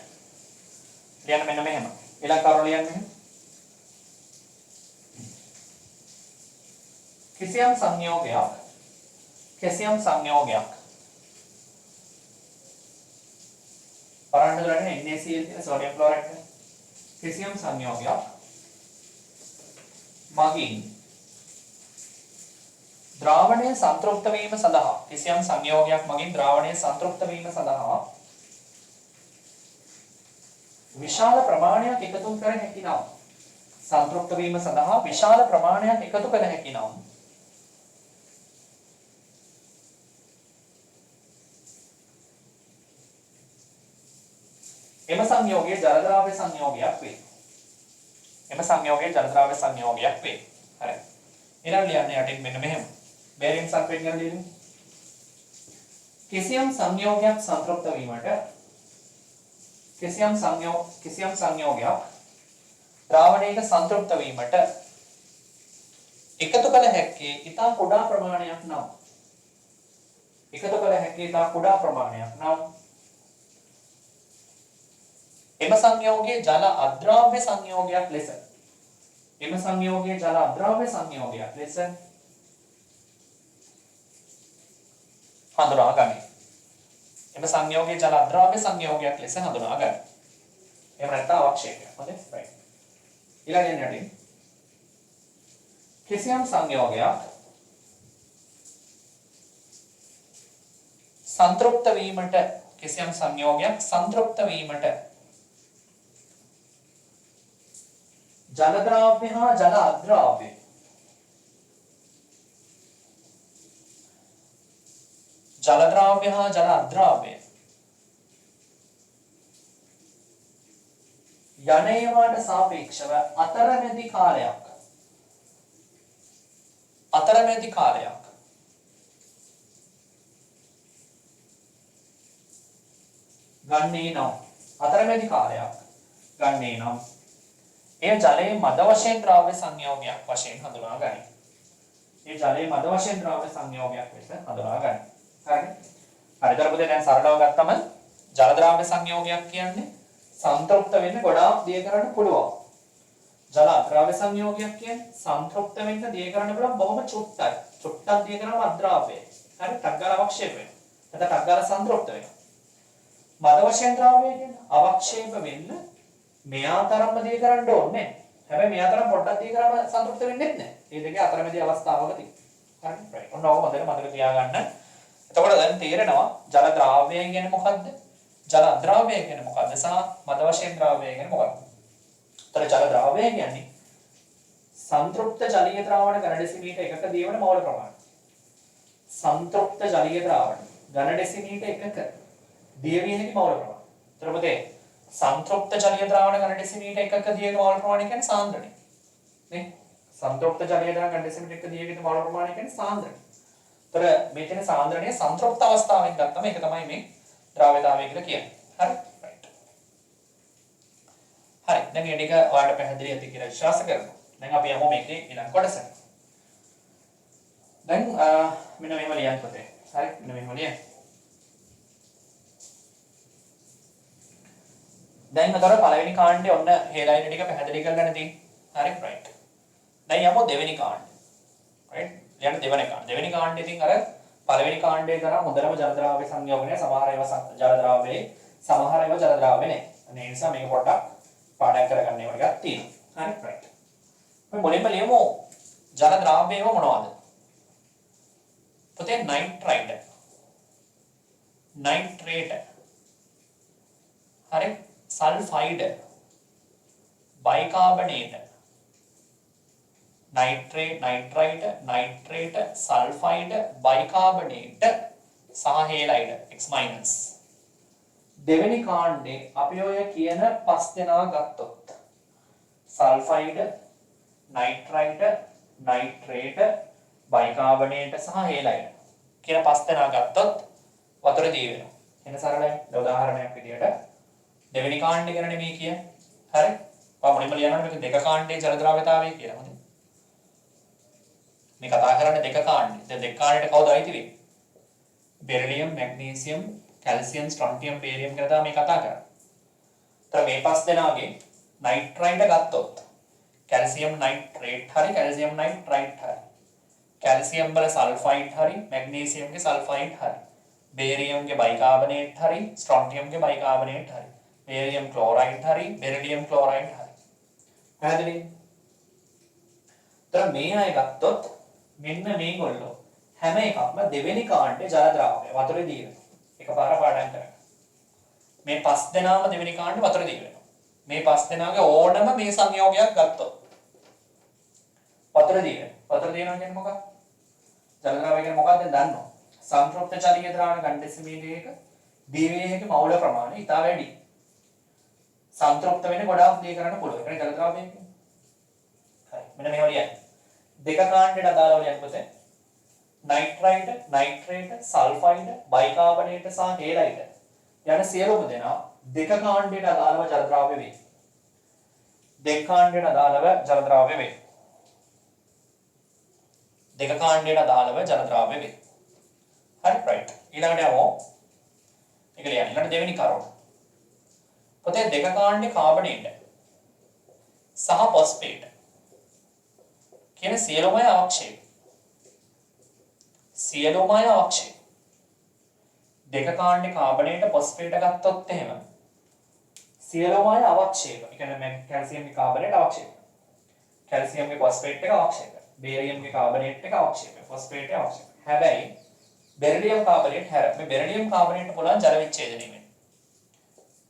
ලියන්න මෙන්න මෙහෙම ඉලක්කවල ලියන්න මෙහෙම කිසියම් සංයෝගයක් කිසියම් සංයෝගයක් බලන්න ගන්නේ NaCl තියෙන සෝඩියම් ක්ලෝරයිඩ් එක. කිසියම් සංයෝගයක් මගින් ද්‍රාවණය සංතෘප්ත වීම සඳහා කිසියම් සංයෝගයක් මගින් ද්‍රාවණය සංතෘප්ත වීම සඳහා විශාල ප්‍රමාණයක් එකතු කර හැකි නම් සංතෘප්ත වීම සඳහා විශාල ප්‍රමාණයක් එකතු කළ හැකි නම් එම සංයෝගයේ ජල ද්‍රාව්‍ය සංයෝගයක් වේ. එම සංයෝගයේ ජල ද්‍රාව්‍ය සංයෝගයක් වේ. හරි. ඊළඟ ලියන්නේ යටින් මෙන්න මෙහෙම. බේරියම් සල්ෆේට් ගැන ලියමු. කිසියම් සංයෝගයක් සංතෘප්ත වීමට කිසියම් සංයෝගයක් ද්‍රාවණයක සංතෘප්ත වීමට එකතු කළ හැක්කේ ඉතා කුඩා ප්‍රමාණයක් නම් එම සංයෝගයේ ජල අද්‍රාව්‍ය සංයෝගයක් ලෙස හඳුනා ගනී. එම සංයෝගයේ ජල අද්‍රාව්‍ය සංයෝගයක් ලෙස හඳුනා ගනී. එහෙම නැත්නම් අවක්ෂේපයක්. හොඳයි. right. ඊළඟ යන්නේ කිසියම් සංයෝගයක් සංතෘප්ත වීමට ජල ද්‍රාව්‍ය හා ජල අද්‍රාව්‍ය යන ඒවාට සාපේක්ෂව අතරමැදි කාලයක් ගන්නේ නම් එය ජලයේ මද වශයෙන් ද්‍රාව්‍ය සංයෝගයක් වශයෙන් හඳුනා ගනී. හරිනේ. හරි දරපොතේ දැන් සරලව ගත්තම ජල ද්‍රාව්‍ය සංයෝගයක් කියන්නේ සංතෘප්ත වෙන්න ගොඩාක් දිය කරන්න පුළුවන්. ජල අද්‍රාව්‍ය සංයෝගයක් කියන්නේ සංතෘප්ත වෙන්න දිය කරන්න පුළුවන් බොහොම චුට්ටක්. චුට්ටක් දිය කරාම අද්‍රාව්‍යයි. හරි ටග්ගාල අවක්ෂේප වෙනවා. නැත්නම් ටග්ගාල සංතෘප්ත වෙනවා. මද වශයෙන් ද්‍රාව්‍ය කියන්නේ අවක්ෂේප වෙන්න මෙයා තරම්ම දිය කරන්න ඕනේ නැහැ. හැබැයි මෙයා තරම් පොඩ්ඩක් දිය කරාම සංතෘප්ත වෙන්නේ නැහැ. මේ දෙකේ අතරමැදි අවස්ථාවක තියෙනවා. හරි right. ඔන්න ඕක හොඳට මතක තියාගන්න. එතකොට දැන් තේරෙනවා ජල ද්‍රාව්‍ය කියන්නේ මොකක්ද? ජල අද්‍රාව්‍ය කියන්නේ මොකක්ද? සහ මද වශයෙන් ද්‍රාව්‍ය කියන්නේ මොකක්ද? තර ජල ද්‍රාව්‍ය කියන්නේ සංතෘප්ත ජලීය ද්‍රාවණ ඝන ඩෙසිමීටර් එකක දියවන මෝල් ප්‍රමාණය. සංතෘප්ත ජලීය ද්‍රාවණ ඝන ඩෙසිමීටර් එකක දියවිය හැකි මෝල් ප්‍රමාණය. එතකොට පුතේ संतृप्त जलीय द्रावण घन डेसीमीटर एकක දියක මෝල් ප්‍රමාණය කියන්නේ සාන්ද්‍රණය නේ संतृप्त जलीय द्रावण घन डेसीमीटर එකක දියක මෝල් ප්‍රමාණය කියන්නේ සාන්ද්‍රණය. ତර මේ තියෙන සාන්ද්‍රණය සංතෘප්ත අවස්ථාවෙන් ගත්තම ඒක තමයි මේ ද්‍රාව්‍යතාවය කියලා කියන්නේ. හරි right. හරි දැන් මේ ටික ඔයාලට පැහැදිලි ඇති කියලා විශ්වාස කරනවා. දැන් අපි යමු මේකේ ඊළඟ කොටසට. දැන් මෙන්න මෙහෙම ලියන්න පුතේ. හරි මෙන්න මෙහෙම ලියන්න. දැන් අතර පළවෙනි කාණ්ඩේ ඔන්න හේලයින් ටික පැහැදිලි කරගන්න තියෙන්නේ. හරි right. දැන් යමු දෙවෙනි කාණ්ඩේ. right. ලියන්න දෙවෙනි කාණ්ඩේ ඉතින් අර පළවෙනි කාණ්ඩේ තරම් හොඳටම ජල ද්‍රාව්‍ය සංයෝගනය සමහර ඒවා ජල ද්‍රාව්‍යයේ සමහර ඒවා ජල ද්‍රාව්‍ය නැහැ. අනේ ඒ නිසා මේක පොඩ්ඩක් පාඩම් කරගන්න ඒවා ටිකක් තියෙනවා. හරි right. අපි මුලින්ම ලියමු ජල ද්‍රාව්‍යයම මොනවද? පුතේ නයිට්‍රයිඩ්. හරි sulphide bicarbonate nitrate sulphide bicarbonate सह हेलाइड X माइनस දෙවෙනි කාණ්ඩේ අපි ඔය කියන පස් දෙනා ගත්තොත් සල්ෆයිඩ් නයිට්‍රේට් බයිකාබනේට් සහ හේලයිඩ් කියන පස් දෙනා ගත්තොත් වතුර දී වෙනවා. එන සරලයි. උදාහරණයක් විදියට දෙවෙනි කාණ්ඩේ ගැන නෙමෙයි කියන්නේ. හරි. මම මුලින්ම ලියනවා මේක දෙක කාණ්ඩේ ජල ද්‍රාව්‍යතාවය කියලා. හොඳයි. මේ කතා කරන්නේ දෙක කාණ්ඩේ. දැන් දෙක කාණ්ඩේට කවුද අයිති වෙන්නේ? බෙරිලියම්, මැග්නීසියම්, කැල්සියම්, ස්ට්‍රොන්ටියම්, බේරියම් කියලා තමයි මේ කතා කරන්නේ. ඒතර මේ පස් දෙනාගේ නයිට්‍රයිඩ් ගත්තොත් කැල්සියම් නයිට්‍රේට් හරි කැල්සියම් නයිට්‍රයිඩ් හරි කැල්සියම් වල සල්ෆයිඩ් හරි මැග්නීසියම්ගේ සල්ෆයිඩ් හරි බේරියම්ගේ බයිකාබනේට් හරි ස්ට්‍රොන්ටියම්ගේ බයිකාබනේට් හරි බේරියම් ක්ලෝරයිඩ් හරි බෙරිලියම් ක්ලෝරයිඩ් හරි පැහැදිලිද? තර මේ අය ගත්තොත් මෙන්න මේගොල්ලෝ හැම එකක්ම දෙවෙනි කාණ්ඩේ ජල ද්‍රාවකය වතුරේ දී වෙනවා. එකපාර පාඩම් කරගන්න. මේ පස් දෙනාම දෙවෙනි කාණ්ඩේ වතුරේ දී වෙනවා. මේ පස් දෙනාගේ ඕනම මේ සංයෝගයක් ගත්තොත් වතුරේ දී වෙනවා. වතුරේ දී වෙනවා කියන්නේ මොකක්ද? ජල ද්‍රාවකය කියන්නේ මොකක්ද දන්නව? සංතෘප්ත ජලීය ද්‍රාවණ ඝන ඩෙසිමීටරයක දිවේහක මවුල ප්‍රමාණය ඉතා වැඩි. සංතෘප්ත වෙන්නේ ගොඩාක් දී කරන්න පුළුවන්. ඒක ජල ද්‍රාවකය කියන්නේ. හරි. මෙන්න මේවා ලියන්න. දෙක කාණ්ඩයට අදාළව ලියන්න පුතේ. නයිට්‍රයිඩ්, නයිට්‍රේට්, සල්ෆයිඩ්, බයිකාබනේට සහ හේලයිඩ් යන සියලුම දෙනා දෙක කාණ්ඩයට අදාළව ජල ද්‍රාව්‍ය වේ. දෙක කාණ්ඩයට අදාළව ජල ද්‍රාව්‍ය වේ. දෙක කාණ්ඩයට අදාළව ජල ද්‍රාව්‍ය වේ. හරි රයිට්. ඊළඟට යමු. ඒක ලියන්න. ඊළඟට දෙවෙනි කරුණ. පුතේ දෙක කාණ්ඩේ කාබනේට සහ ෆොස්ෆේට් කියන සියලුමය අවක්ෂේප. සියලුමය අවක්ෂේප. දෙක කාණ්ඩේ කාබනේට ෆොස්ෆේට ගත්තොත් එහෙම සියලුමය අවක්ෂේප. ඒ කියන්නේ කැල්සියම්ගේ කාබනේට අවක්ෂේප. කැල්සියම්ගේ ෆොස්ෆේට් එක අවක්ෂේප. බේරියම්ගේ කාබනේට් එක අවක්ෂේප. ෆොස්ෆේට් එක අවක්ෂේප. හැබැයි බෙරිලියම් කාබනේට් හැර මේ බෙරිලියම් කාබනේට් පුළුවන් ජල විච්ඡේදනය වෙන්න.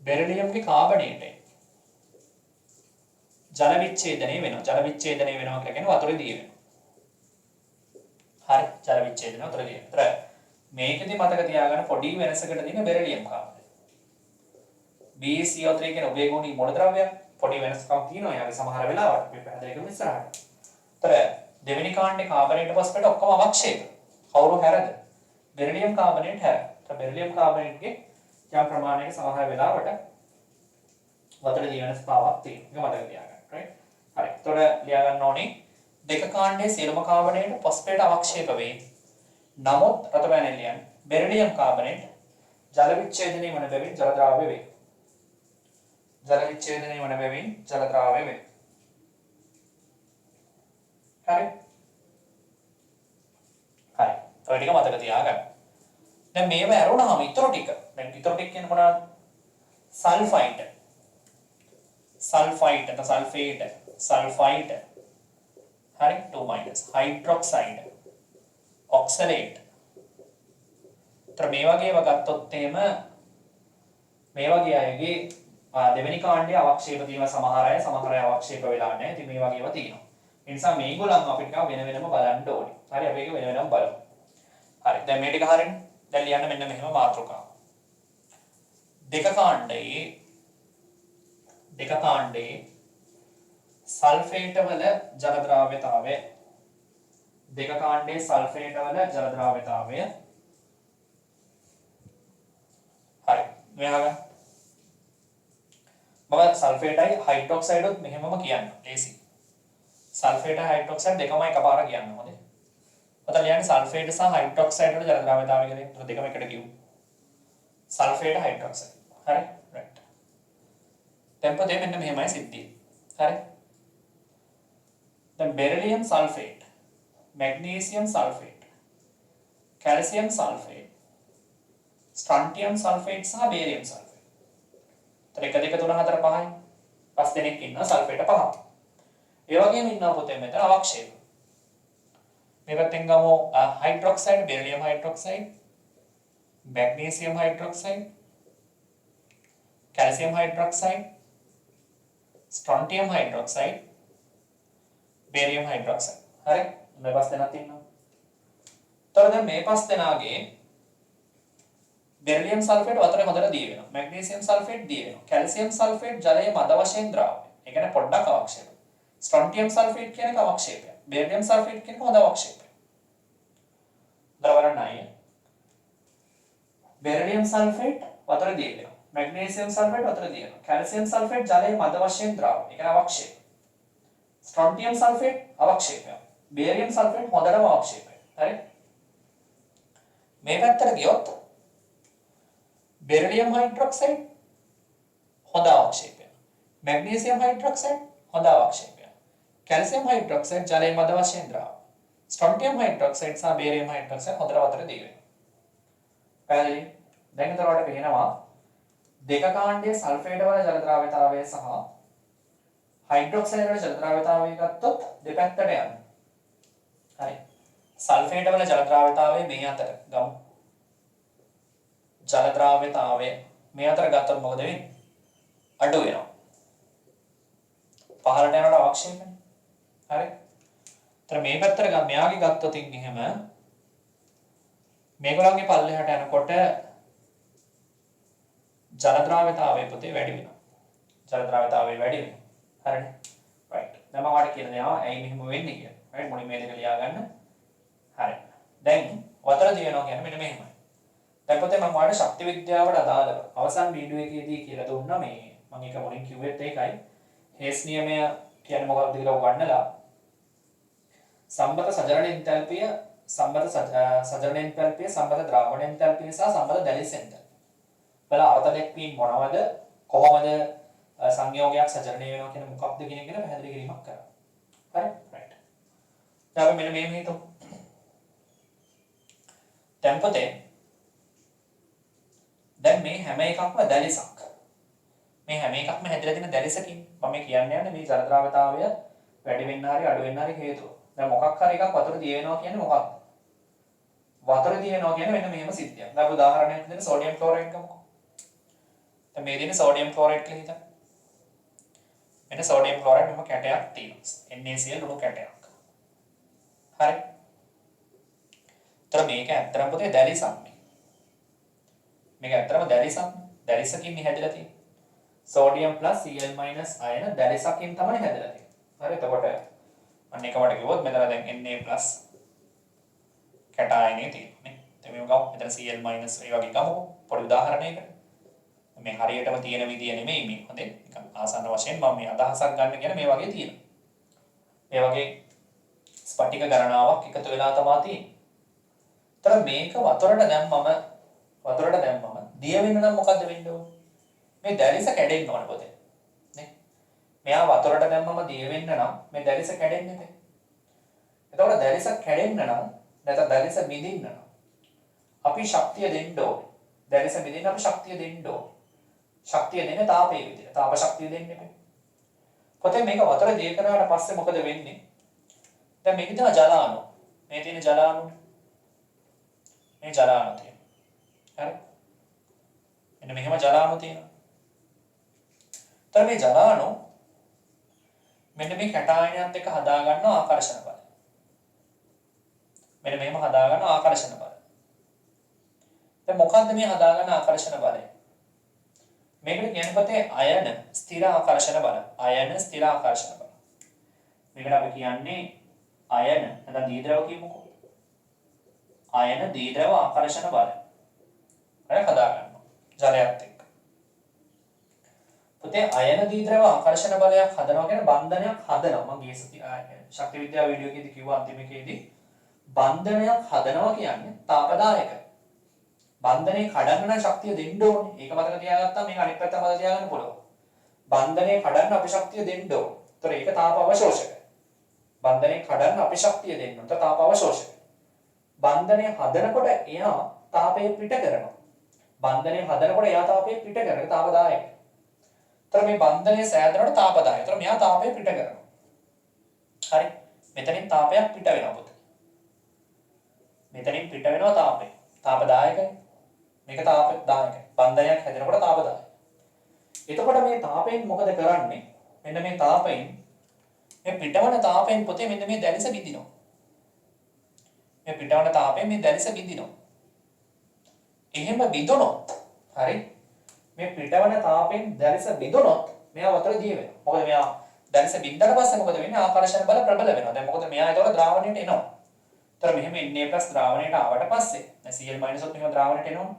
බෙරිලියම්ගේ කාබනේට් ජල විච්ඡේදනය වෙනවා. ජල විච්ඡේදනය වෙනවා කියන්නේ වතුරේ දී වෙනවා. හරි ජල විච්ඡේදනය වතුරේ දී වෙනවා. මේකෙදි මතක තියාගන්න පොඩි වෙනසකට තියෙන බෙරිලියම් කාබනේට්. BeCO3 කියන උභයගුණී මූලද්‍රව්‍යයක් පොඩි වෙනස්කම් තියෙනවා. යාගේ සමහර වෙලාවට මේ පැහැදිලි කරමු ඉස්සරහට. ତර දෙවෙනි කාණ්ඩේ කාබනේට ෆොස්ෆේට් ඔක්කොම අවක්ෂේප. කවුරු හැරද? බෙරිලියම් කාබනේට් හැර. තර බෙරිලියම් කාබනේට්ගේ යම් ප්‍රමාණයක සමහර වෙලාවට වතුරේ දී වෙන ස්වභාවයක් තියෙනවා. ඒක මතක තියාගන්න. right? හරි. තොර ලියා ගන්න ඕනේ දෙක කාණ්ඩයේ සියලුම කාබනේට ෆොස්ෆේට් අවක්ෂේප වේ. නමුත් රතබෑනේ ලියන්න බෙරිලියම් කාබනේට් ජල විච්ඡේදනය වන බැවින් ජල ද්‍රාව්‍ය වේ. ජල විච්ඡේදනය වන බැවින් ජල ද්‍රාව්‍ය වේ. හරි. හරි. ඔය ටික මතක තියාගන්න. දැන් මේව ඇරුණාම ඊටු ටික. දැන් ඊටු ටික කියන්නේ මොනවද? සල්ෆයිඩ්. සල්ෆයිඩ් නැත්නම් සල්ෆේට්, සල්ෆයිඩ්. හරි 2- හයිඩ්‍රොක්සයිඩ්, ඔක්සලේට්. තර මේ වගේව ගත්තොත් එහෙම මේ වගේ අයගේ දෙවෙනි කාණ්ඩයේ අවක්ෂේප තියෙන සමහර අය අවක්ෂේප වෙලා නැහැ. ඉතින් මේ වගේව තියෙනවා. ඒ නිසා මේගොල්ලන් අපිට වෙන වෙනම බලන්න ඕනේ. හරි අපි ඒක වෙන වෙනම බලමු. හරි දැන් මේ ටික හරියනේ. දැන් ලියන්න මෙන්න මෙහෙම මාතෘකාව. දෙක කාණ්ඩයේ සල්ෆේට වල ජල ද්‍රාව්‍යතාවය දෙක කාණ්ඩයේ සල්ෆේට වල ජල ද්‍රාව්‍යතාවය හරි මෙයාග මොකද සල්ෆේටයි හයිඩ්‍රොක්සයිඩුත් මෙහෙමම කියන්න AC සල්ෆේට හයිඩ්‍රොක්සයිඩ් දෙකම එකපාර කියන්න හොඳේ. ඔතන ලියන්නේ සල්ෆේට සහ හයිඩ්‍රොක්සයිඩ් වල ජල ද්‍රාව්‍යතාවය කියලා දෙකම එකට කියමු. Sulphate hydroxide. හරි රයිට්. දැන් පොතේ මෙන්න මෙහෙමයි සිද්ධිය. හරි. දැන් beryllium sulphate, magnesium sulphate, calcium sulphate, strontium sulphate සහ බේරියම් සල්ෆේට්. තර 1 2 3 4 5යි. 5 දෙනෙක් ඉන්නවා සල්ෆේට 5ක්. ඒ වගේම ඉන්නවා පොතේ මෙතන අවක්ෂේප. මේ පැත්තෙන් ගමු hydroxide, beryllium hydroxide, magnesium hydroxide, calcium hydroxide, strontium hydroxide, barium hydroxide. හරි මේ පස් දෙනාක් තියෙනවා. තව දැන් මේ පස් දෙනාගේ බෙරිලියම් සල්ෆේට් වතුරේ හොඳට දී වෙනවා. මැග්නීසියම් සල්ෆේට් දී වෙනවා. කැල්සියම් සල්ෆේට් ජලයේ මද වශයෙන් ද්‍රාව්‍ය. ඒ කියන්නේ පොඩ්ඩක් අවක්ෂේප. ස්ට්‍රොන්ටියම් සල්ෆේට් කියන එක අවක්ෂේපය. බේරියම් සල්ෆේට් කියන එක හොඳ අවක්ෂේපය. දරවරණයි. බෙරිලියම් සල්ෆේට් වතුරේ දී වෙනවා. Magnesium sulfate වතුරේ තියෙනවා. Calcium sulfate ජලයේ මද වශයෙන් ද්‍රාවය. ඒ කියන්නේ අවක්ෂේප. Strontium sulfate අවක්ෂේපය. Barium sulfate හොඳටම අවක්ෂේපය. හරි? මේ පැත්තට ගියොත් beryllium hydroxide හොඳ අවක්ෂේපය. Magnesium hydroxide හොඳ අවක්ෂේපය. Calcium hydroxide ජලයේ මද වශයෙන් ද්‍රාවය. ස්ට්‍රොන්ටියම් හයිඩ්‍රොක්සයිඩ් සහ බේරියම් හයිඩ්‍රොක්සයිඩ් හොඳට වතුර දී වෙනවා. පැහැදිලි? දැන් එතකොට පේනවා දෙක කාණ්ඩයේ සල්ෆේට් වල ජල ද්‍රාව්‍යතාවය සහ හයිඩ්‍රොක්සයිඩ් වල ජල ද්‍රාව්‍යතාවය ගත්තොත් දෙපැත්තට යනවා. හරි. සල්ෆේට් වල ජල ද්‍රාව්‍යතාවය මේ අතර ගමු. ජල ද්‍රාව්‍යතාවය මේ අතර ගත්තොත් මොකද වෙන්නේ? අඩු වෙනවා. පහළට යනකොට අවක්ෂේපණය. හරි. ඒතර මේ පැත්තට මෙයාගේ ගත්තොත් එහෙම මේගොල්ලන්ගේ පල්ලෙහාට යනකොට ජල ද්‍රාව්‍යතාවය පොතේ වැඩි වෙනවා. ජල ද්‍රාව්‍යතාවය වැඩි වෙනවා. හරිනේ. right. දැන් මම ඔයාලට කියලා දෙනවා ඇයි මෙහෙම වෙන්නේ කියලා. right. මුලින් මේ දෙක ලියා ගන්න. හරි. දැන් වතර දිනනවා කියන්නේ මෙන්න මෙහෙමයි. දැන් පොතේ මම ඔයාලට ශක්ති විද්‍යාවට අදාළව අවසන් වීඩියෝ එකේදී කියලා දුන්නා මේ මම ඒක මුලින් කිව්වෙත් ඒකයි. හේස් නියමය කියන්නේ මොකක්ද කියලා උගන්වලා සම්බත සජරණ එන්තල්පිය සම්බත සජරණ එන්තල්පිය සම්බත ද්‍රාවණ එන්තල්පිය සහ සම්බත දැලිස් එන්තල්පිය බල අර්ථ දැක්වීම මොනවද කොහොමද සංයෝගයක් සජරණය වෙනවා කියන මොකක්ද කියන එක ගැන පැහැදිලි කිරීමක් කරා. හරි? right. දැන් මෙන්න මේ හිතමු. දැන් පොතේ දැන් මේ හැම එකක්ම දැලිසක්. මේ හැම එකක්ම හැදලා තියෙන දැලිසකින් මම කියන්නේ මේ ජල ද්‍රාව්‍යතාවය වැඩි වෙන්න හරි අඩු වෙන්න හරි හේතුව. දැන් මොකක් හරි එකක් වතුර දිය වෙනවා කියන්නේ මොකක්ද? වතුර දිය වෙනවා කියන්නේ මෙන්න මෙහෙම සිද්ධියක්. දැන් උදාහරණයක් විදිහට සෝඩියම් ක්ලෝරයිඩ් ගමුකෝ. දැන් මේ දිනේ සෝඩියම් ක්ලෝරයිඩ් කියලා හිතන්න. මෙන්න සෝඩියම් ක්ලෝරයිඩ් මෙහෙම කැටයක් තියෙනවා. NaCl ලුණු කැටයක්. හරි. ඒතර මේක ඇත්තටම පොතේ දැලිසක්. මේක ඇත්තටම දැලිසක්. දැලිසකින් හැදලා තියෙන්නේ. සෝඩියම් Cl අයන දැලිසකින් තමයි හැදලා තියෙන්නේ. හරි. එතකොට අන්න එකවට කිව්වොත් මෙතන දැන් Na+ කැටායනේ තියෙනවා නේ. දැන් මේක ගමු. මෙතන Cl- ඒ වගේ ගමුකෝ. පොඩි උදාහරණයකට. මේ හරියටම තියෙන විදිය නෙමෙයි මේ. හොඳේ. නිකන් ආසන්න වශයෙන් මම මේ අදහසක් ගන්න කියන මේ වගේ තියෙනවා. මේ වගේ ස්පටික ගණනාවක් එකතු වෙලා තමයි තියෙන්නේ. ඒතර මේක වතුරට දැම්මම දිය වෙන්න නම් මොකද්ද වෙන්න ඕනේ? මේ දැලිස කැඩෙන්න ඕනේ පොතේ. නේ? මෙයා වතුරට දැම්මම දිය වෙන්න නම් මේ දැලිස කැඩෙන්නේ නැහැ. එතකොට දැලිස කැඩෙන්න නම් නැත්නම් දැලිස මිදින්න නම් අපි ශක්තිය දෙන්න ඕනේ. දැලිස මිදින්න අපි ශක්තිය දෙන්න ඕනේ. ශක්තිය දෙන්නේ තාපයේ විදිහට. තාප ශක්තිය දෙන්නේ නැහැ. පොතේ මේක වතුර දිය කරාට පස්සේ මොකද වෙන්නේ? දැන් මේක තියෙන ජල අණු. මේ තියෙන ජල අණු. මේ ජල අණු තියෙනවා. හරි? මෙන්න මෙහෙම ජල අණු තියෙනවා. මේ ජල අණු මෙන්න මේ කැටායනයත් එක්ක හදා ගන්න ආකර්ෂණ බල. මෙන්න මෙහෙම හදා ගන්න ආකර්ෂණ බල. දැන් මොකද්ද මේ හදා ගන්න ආකර්ෂණ බලය? මේකට කියන පොතේ අයන ස්ථිර ආකර්ෂණ බල. අයන ස්ථිර ආකර්ෂණ බල. මේකට අපි කියන්නේ අයන නැත්නම් දීද්‍රව කියමුකෝ. අයන දීද්‍රව ආකර්ෂණ බල. හරි හදා ගන්නවා. ජලයත් එක්ක. පොතේ අයන දීද්‍රව ආකර්ෂණ බලයක් හදනවා කියන්නේ බන්ධනයක් හදනවා. මම ගිය ශක්ති විද්‍යාව වීඩියෝ එකේදී කිව්වා අන්තිමේකේදී බන්ධනයක් හදනවා කියන්නේ තාපදායකයි. බන්ධනේ කඩන්න නම් ශක්තිය දෙන්න ඕනේ. ඒක මතක තියාගත්තා මේක අනිත් පැත්ත මතක තියාගන්න පුළුවන්. බන්ධනේ කඩන්න අපි ශක්තිය දෙන්න ඕනේ. ඒතර ඒක තාප අවශෝෂකයි. බන්ධනේ කඩන්න අපි ශක්තිය දෙන්න ඕනේ. ඒතර තාප අවශෝෂකයි. බන්ධනේ හදනකොට එයා තාපය පිට කරනවා. බන්ධනේ හදනකොට එයා තාපය පිට කරනවා. ඒක තාපදායකයි. ඒතර මේ බන්ධනේ සෑදෙනකොට තාපදායකයි. ඒතර මෙයා තාපය පිට කරනවා. හරි. මෙතනින් තාපයක් පිට වෙනවා පුතේ. මෙතනින් පිට වෙනවා තාපය. තාපදායකයි. මේක තාපදායකයි. බන්ධනයක් හැදෙනකොට තාපදායකයි. එතකොට මේ තාපයෙන් මොකද කරන්නේ? මෙන්න මේ තාපයෙන් මේ පිටවන තාපයෙන් පොතේ මෙන්න මේ දැලිස බිඳිනවා. මේ පිටවන තාපයෙන් මේ දැලිස බිඳිනවා. එහෙම බිඳුනොත් හරි මේ පිටවන තාපයෙන් දැලිස බිඳුනොත් මෙයා වතුර දිය වෙනවා. මොකද මෙයා දැලිස බින්දට පස්සේ මොකද වෙන්නේ? ආකර්ෂණ බල ප්‍රබල වෙනවා. දැන් මොකද මෙයා ඒතකොට ද්‍රාවණයට එනවා. ඒතර මෙහෙම Na+ ද්‍රාවණයට ආවට පස්සේ දැන් Cl- උත් මෙහෙම ද්‍රාවණයට එනවා.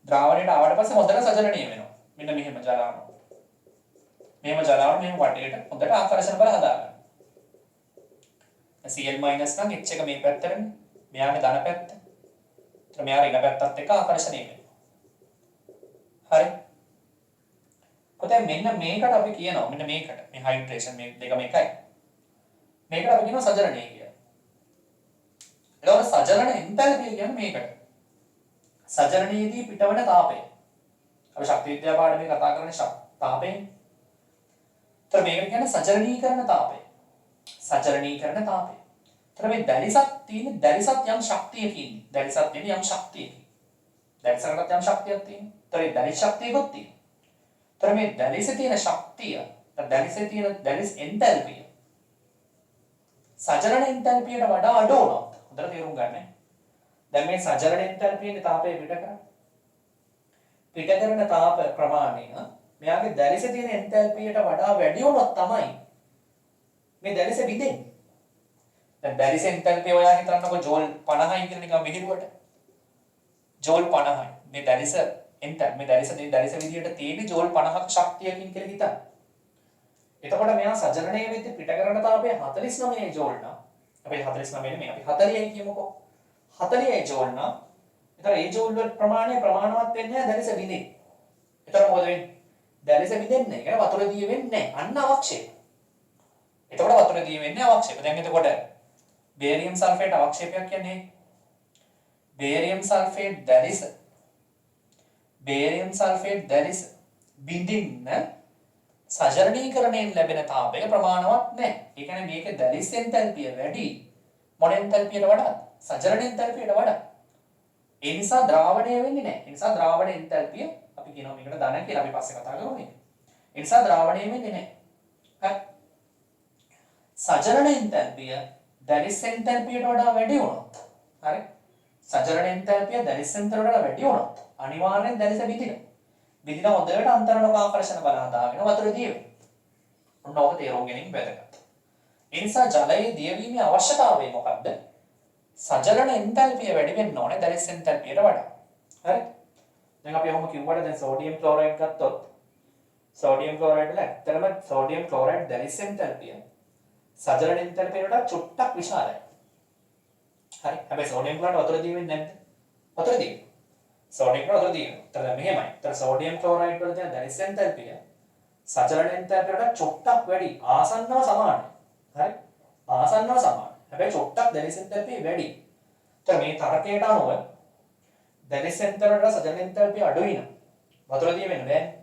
ද්‍රාවණයට ආවට පස්සේ හොඳට සජනණීය වෙනවා. මෙන්න මෙහෙම ජලාණු. මෙහෙම ජලාණු මෙහෙම වටේට හොඳට ආකර්ෂණ බල හදා ගන්න. Cl- නම් H එක මේ පැත්තටනේ. මෙයාගේ ධන පැත්ත. ඒතර මෙයා ඍණ පැත්තත් එක්ක ආකර්ෂණය වෙනවා. හරි. පොතේ මෙන්න මේකට අපි කියනවා මෙන්න මේකට මේ හයිඩ්‍රේෂන් මේ දෙකම එකයි. මේකට අපි කියනවා සජනණීය කියලා. එතකොට සජලන එන්තැල්පිය කියන්නේ මේකට. සජලනයේදී පිටවන තාපය. අපි ශක්ති විද්‍යා පාඩමේ කතා කරන්නේ තාපයෙන්. ඒතර මේකට කියන්නේ සජලනීකරණ තාපය. සජලනීකරණ තාපය. ඒතර මේ දැලිසත් යම් ශක්තියකින් දැලිසත් තියෙන යම් ශක්තියකින්. දැලිසකට යම් ශක්තියක් තියෙනවා. ඒතර ඒ දැලිස් ශක්තියකුත් තියෙනවා. ඒතර මේ දැලිසේ තියෙන ශක්තිය, දැලිසේ තියෙන දැලිස් එන්තැල්පිය සජලන එන්තැල්පියට වඩා අඩු වුණොත් හොඳට තේරුම් ගන්න. දැන් මේ සජලන එන්තැල්පියේ තාපය පිට කරන තාප ප්‍රමාණය මෙයාගේ දැලිසේ තියෙන එන්තැල්පියට වඩා වැඩි වුණොත් තමයි මේ දැලිස විදෙන්නේ. දැන් දැලිස එන්තැල්පිය ඔයා හිතන්නකො ජෝල් 50යි කියලා නිකන් විහිළුවට. ජෝල් 50යි. මේ දැලිස මේ දැලිස විදියට තියෙන්නේ ජෝල් 50ක ශක්තියකින් කියලා හිතන්න. එතකොට මෙයා සජලනයේ වෙද්දී පිට කරන තාපය 49 ජෝල් නම් අපි 49 නෙමෙයි අපි 40යි කියමුකෝ. 40යි ජෝල් නම් එතකොට ඒ ජෝල් වල ප්‍රමාණය ප්‍රමාණවත් වෙන්නේ නැහැ දැලිස විදෙන්නේ. එතකොට මොකද වෙන්නේ? දැලිස විදෙන්නේ නැහැ. ඒ කියන්නේ වතුර දිය වෙන්නේ නැහැ. අන්න අවක්ෂේප. එතකොට වතුර දිය වෙන්නේ අවක්ෂේප. දැන් එතකොට බේරියම් සල්ෆේට් අවක්ෂේපයක් කියන්නේ බේරියම් සල්ෆේට් දැලිස බිඳින්න සජලනීකරණයෙන් ලැබෙන තාපය ප්‍රමාණවත් නැහැ. ඒ කියන්නේ මේකේ දැලිස් එන්තැල්පිය වැඩි මොන එන්තැල්පියට වඩා? සජලන එන්තැල්පියට වඩා. ඒ නිසා ද්‍රාවණය වෙන්නේ නැහැ. ඒ නිසා ද්‍රාවණ එන්තැල්පිය අපි කියනවා මේකට ධන කියලා. අපි පස්සේ කතා කරමු මේක. ඒ නිසා ද්‍රාවණය වෙන්නේ නැහැ. හරි. සජලන එන්තැල්පිය දැලිස් එන්තැල්පියට වඩා වැඩි වුණොත් හරි. සජලන එන්තැල්පිය දැලිස් එන්තැල්පියට වඩා වැඩි වුණොත් අනිවාර්යෙන් දැලිස විදිනවා. විදින හොඳට අන්තරණක ආකර්ෂණ බල හදාගෙන වතුර දිය වෙනවා. ඔන්න ඔක තේරුම් ගැනීම වැදගත්. ඒ නිසා ජලයේ දියවීමේ අවශ්‍යතාවය මොකක්ද? සජලන එන්තැල්පිය වැඩි වෙන්න ඕනේ දැලිස් එන්තැල්පියට වඩා. හරි? දැන් අපි ඔහොම කිව්වට දැන් සෝඩියම් ක්ලෝරයිඩ් ගත්තොත් සෝඩියම් ක්ලෝරයිඩ් වල ඇත්තටම සෝඩියම් ක්ලෝරයිඩ් දැලිස් එන්තැල්පිය සජලන එන්තැල්පියට වඩා චුට්ටක් විශාලයි. හරි? හැබැයි සෝඩියම් ක්ලෝරයිඩ් වතුර දිය වෙන්නේ නැද්ද? වතුර දිය. සෝඩියම් ක්ලෝරයිඩ් වතුර දිය. ඒතර මෙහෙමයි. ඒතර සෝඩියම් ක්ලෝරයිඩ් වල තියෙන දැලිස් එන්තැල්පිය සජලන එන්තැල්පියට වඩා චුට්ටක් වැඩි. ආසන්නව සමානයි. හරි? ආසන්නව සමානයි. හැබැයි චුට්ටක් දැලිස් එන්තැල්පිය වැඩි. ඒතර මේ තර්කයට අනුව දැලිස් එන්තැල්පියට සජලන එන්තැල්පිය අඩුයි නම් වතුර දිය වෙන්නේ නැහැ.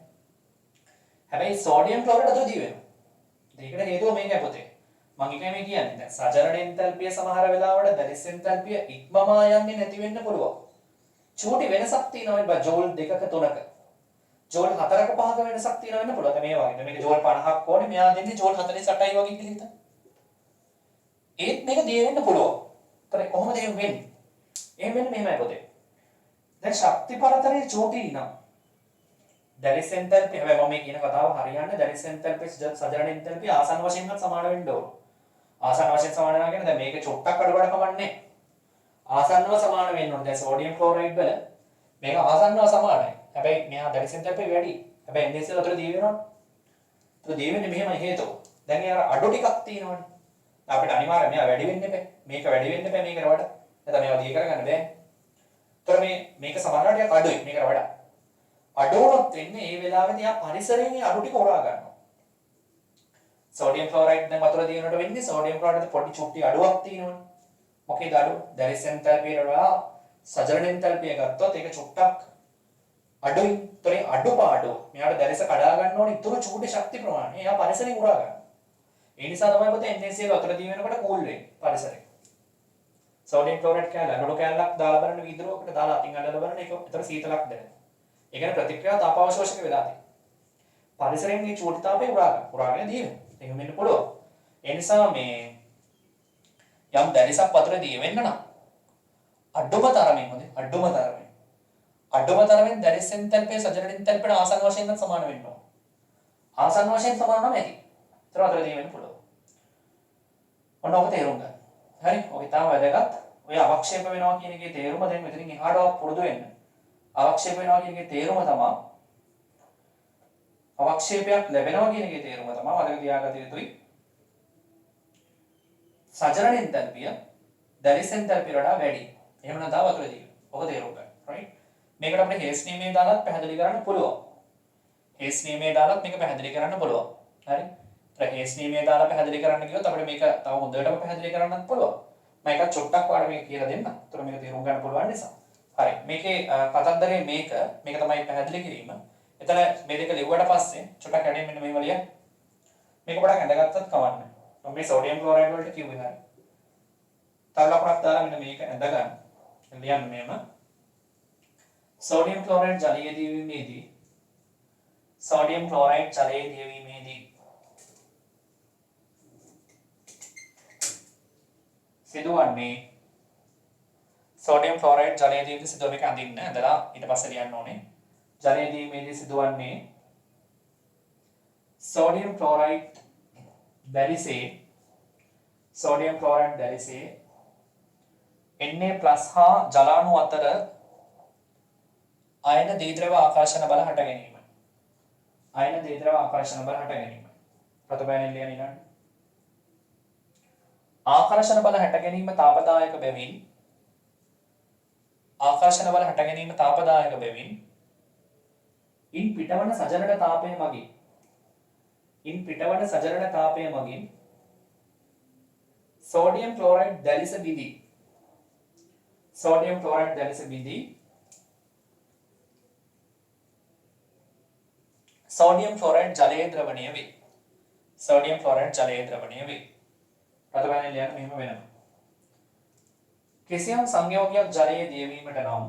හැබැයි සෝඩියම් ක්ලෝරයිඩ් වතුර දිය වෙනවා. ඒකට හේතුව මේකයි පුතේ. මම එකයි මේ කියන්නේ. දැන් සජලන එන්තැල්පිය සමහර වෙලාවට දැලිස් එන්තැල්පිය ඉක්මමා යන්නේ නැති වෙන්න පුළුවන්. චූටි වෙනසක් තියෙනවා බා ජෝල් 2ක 3ක. ජෝල් 4ක 5ක වෙනසක් තියෙනවා වෙන්න පුළුවන්. මේ වගේ. මේක ජෝල් 50ක් ඕනේ. මෙයා දෙන්නේ ජෝල් 48යි වගේ කියලා හිතන්න. ඒත් මේක දිය වෙන්න පුළුවන්. ඒතර කොහොමද එහෙම වෙන්නේ? එහෙම වෙන්නේ මෙහෙමයි පුතේ. දැන් ශක්ති පරතරය චූටි නම් දැලිස් එන්තැල්පිය හැබැයි මම මේ කියන කතාව හරියන්නේ දැලිස් එන්තැල්පිය සජලන එන්තැල්පිය ආසන්න වශයෙන්වත් සමාන වෙන්න ඕන. ආසන්න වශයෙන් සමාන වෙනවා කියන්නේ දැන් මේක චුට්ටක් අඩුවට කමන්නේ. ආසන්නව සමාන වෙන්න ඕනේ. දැන් සෝඩියම් ක්ලෝරයිඩ් වල මේක ආසන්නව සමානයි. හැබැයි මෙහා දැලිස් එන්තැල්පිය වැඩි. හැබැයි NaCl වතුර දිය වෙනවා. ඒක දිය වෙන්නේ මෙහෙමයි හේතුව. දැන් ඒ අර අඩු ටිකක් තියෙනවනේ. අපිට අනිවාර්යයෙන් මෙයා වැඩි වෙන්න එපා. මේක වැඩි වෙන්න එපා මේකට වඩා. නැත්නම් මේවා දිය කරගන්න බෑ. ඒතර මේක සමහරවිට ටිකක් අඩුයි මේකට වඩා. අඩු වුණොත් වෙන්නේ මේ වෙලාවේදී ආ පරිසරයෙන් මේ අඩු ටික හොරා ගන්නවා. සෝඩියම් ක්ලෝරයිඩ් දැන් වතුර දිය වෙනකොට වෙන්නේ සෝඩියම් ක්ලෝරයිඩ් පොඩි චුට්ටි අඩුවක් තියෙනවනේ. මොකේද අඩු? දැලිස් එන්තැල්පියට වඩා සජලන එන්තැල්පිය ගත්තොත් ඒක චුට්ටක් අඩුයි. ඒතරේ අඩුපාඩු. මෙයාට දැලිස කඩා ගන්න ඕනේ ඉතුරු චූටි ශක්ති ප්‍රමාණය. එයා පරිසරයෙන් හොරා ගන්නවා. ඒ නිසා තමයි පුතේ NaCl වතුර දිය වෙනකොට කූල් වෙන්නේ පරිසරේ. සෝඩියම් ක්ලෝරයිඩ් කැලල අඩු කැලලක් දාලා බලන්න වීදුරුවකට දාලා අතින් අල්ලලා බලන්න ඒක ඒතර සීතලක් දැනෙනවා. ඒ කියන්නේ ප්‍රතික්‍රියා තාපාවශෝෂක වෙලා තියෙනවා. පරිසරයෙන් මේ චූටි තාපය උරාගෙන දිය වෙනවා. ඒක වෙන්න පුළුවන්. ඒ නිසා මේ යම් දැලිසක් වතුර දිය වෙන්න නම් අඩුම තරමින් දැලිස් එන්තැල්පිය සජලන එන්තැල්පියට ආසන්න වශයෙන් සමාන වෙන්න ඕන. ආසන්න වශයෙන් සමාන නම් ඇති. ඒතර වතුර දිය වෙන්න පුළුවන්. ඔන්න ඔක තේරුම් ගන්න. හරි? ඔක ඉතාම වැදගත්. ඔය අවක්ෂේප වෙනවා කියන එකේ තේරුම දැන් මෙතනින් එහාට පුරුදු වෙන්න. අවක්ෂේප වෙනවා කියන එකේ තේරුම තමයි අවක්ෂේපයක් ලැබෙනවා කියන එකේ තේරුම තමයි මතක තියාගත යුතුයි. සජලන එන්තැල්පිය දැලිස් එන්තැල්පියට වඩා වැඩි. එහෙම නැත්නම් වතුර දිය. ඔක තේරුම් ගන්න. right? මේකට අපිට හේස් නියමයේ දාලත් පැහැදිලි කරන්න පුළුවන්. හේස් නියමයේ දාලත් මේක පැහැදිලි කරන්න පුළුවන්. හරි? ඒත් හේස් නියමයේ දාලා පැහැදිලි කරන්න කිව්වොත් අපිට මේක තව හොඳටම පැහැදිලි කරන්නත් පුළුවන්. මම මේක චුට්ටක් වාට මේක කියලා දෙන්න. ඒතර මේක තේරුම් ගන්න පුළුවන් නිසා. හරි. මේකේ කතන්දරේ මේක තමයි පැහැදිලි කිරීම. එතන මේ දෙක ලිව්වට පස්සේ චුට්ටක් හැඩයෙන් මෙන්න මේව ලියන්න. මේක පොඩක් ඇඳගත්තත් කවන්නේ. මම මේ සෝඩියම් ක්ලෝරයිඩ් වලට කිව්වේ හරි. තව ලකුණක් දාලා මෙන්න මේක ඇඳගන්න. ලියන්න මෙහෙම. සෝඩියම් ක්ලෝරයිඩ් ජලීය දියවීමේදී සෝඩියම් ක්ලෝරයිඩ් ජලයේ දියවීමේදී සිදුවන්නේ සෝඩියම් ක්ලෝරයිඩ් ජලයේ දියවීමේදී සිදුව මේක අඳින්න ඇඳලා ඊට පස්සේ ලියන්න ඕනේ. ජලයේ දියවීමේදී සිදුවන්නේ sodium chloride දැලිසේ sodium chloride දැලිසේ Na+ හා ජලාණු අතර අයන දීද්‍රව ආකර්ෂණ බල හට ගැනීම. අයන දීද්‍රව ආකර්ෂණ බල හට ගැනීම. ප්‍රතිපයනෙන් ලියන ඊළඟ. ආකර්ෂණ බල හට ගැනීම තාපදායක බැවින් ආකර්ෂණ බල හට ගැනීම තාපදායක බැවින් ඉන් පිටවන සජනන තාපය මගින් ඉන් පිටවන සජනන තාපය මගින් සෝඩියම් ක්ලෝරයිඩ් දැලිස බිඳී sodium chloride දැලිස බිඳී sodium chloride ජලයේ ද්‍රවණය වේ. sodium chloride ජලයේ ද්‍රවණය වේ. ප්‍රතිපයනෙන් ලියන්න මෙහෙම වෙනවා. කිසියම් සංයෝගයක් ජලයේ දියවීමට නම්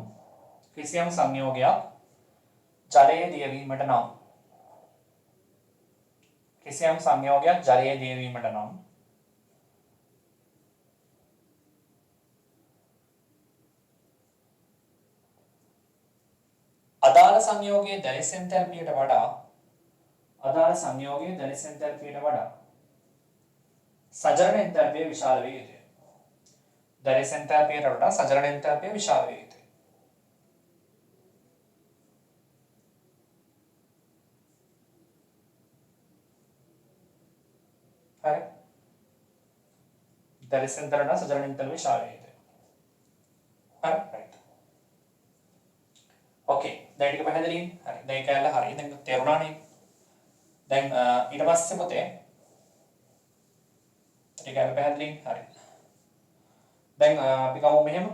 කිසියම් සංයෝගයක් ජලයේ දියවීමට නම් කිසියම් සංයෝගයක් ජලයේ දියවීමට නම් අදාළ සංයෝගයේ දැලිස් එන්තැල්පියට වඩා අදාළ සංයෝගයේ දැලිස් එන්තැල්පියට වඩා සජනන එන්තැල්පිය විශාල වේ යුතුය. දැලිස් එන්තැල්පියට වඩා සජනන එන්තැල්පිය විශාල වේ යුතුය. හරි. දැලිස් එන්තැල්පියට වඩා සජනන එන්තැල්පිය විශාල වේ යුතුය. හරි. right. okay. දැන් ටික පැහැදිලි. හරි. දැන් ඒක ඇල්ල හරි. දැන් තේරුණානේ. දැන් ඊට පස්සේ පුතේ ටික ඇල්ල පැහැදිලි. හරි. දැන් අපි ගමු මෙහෙම.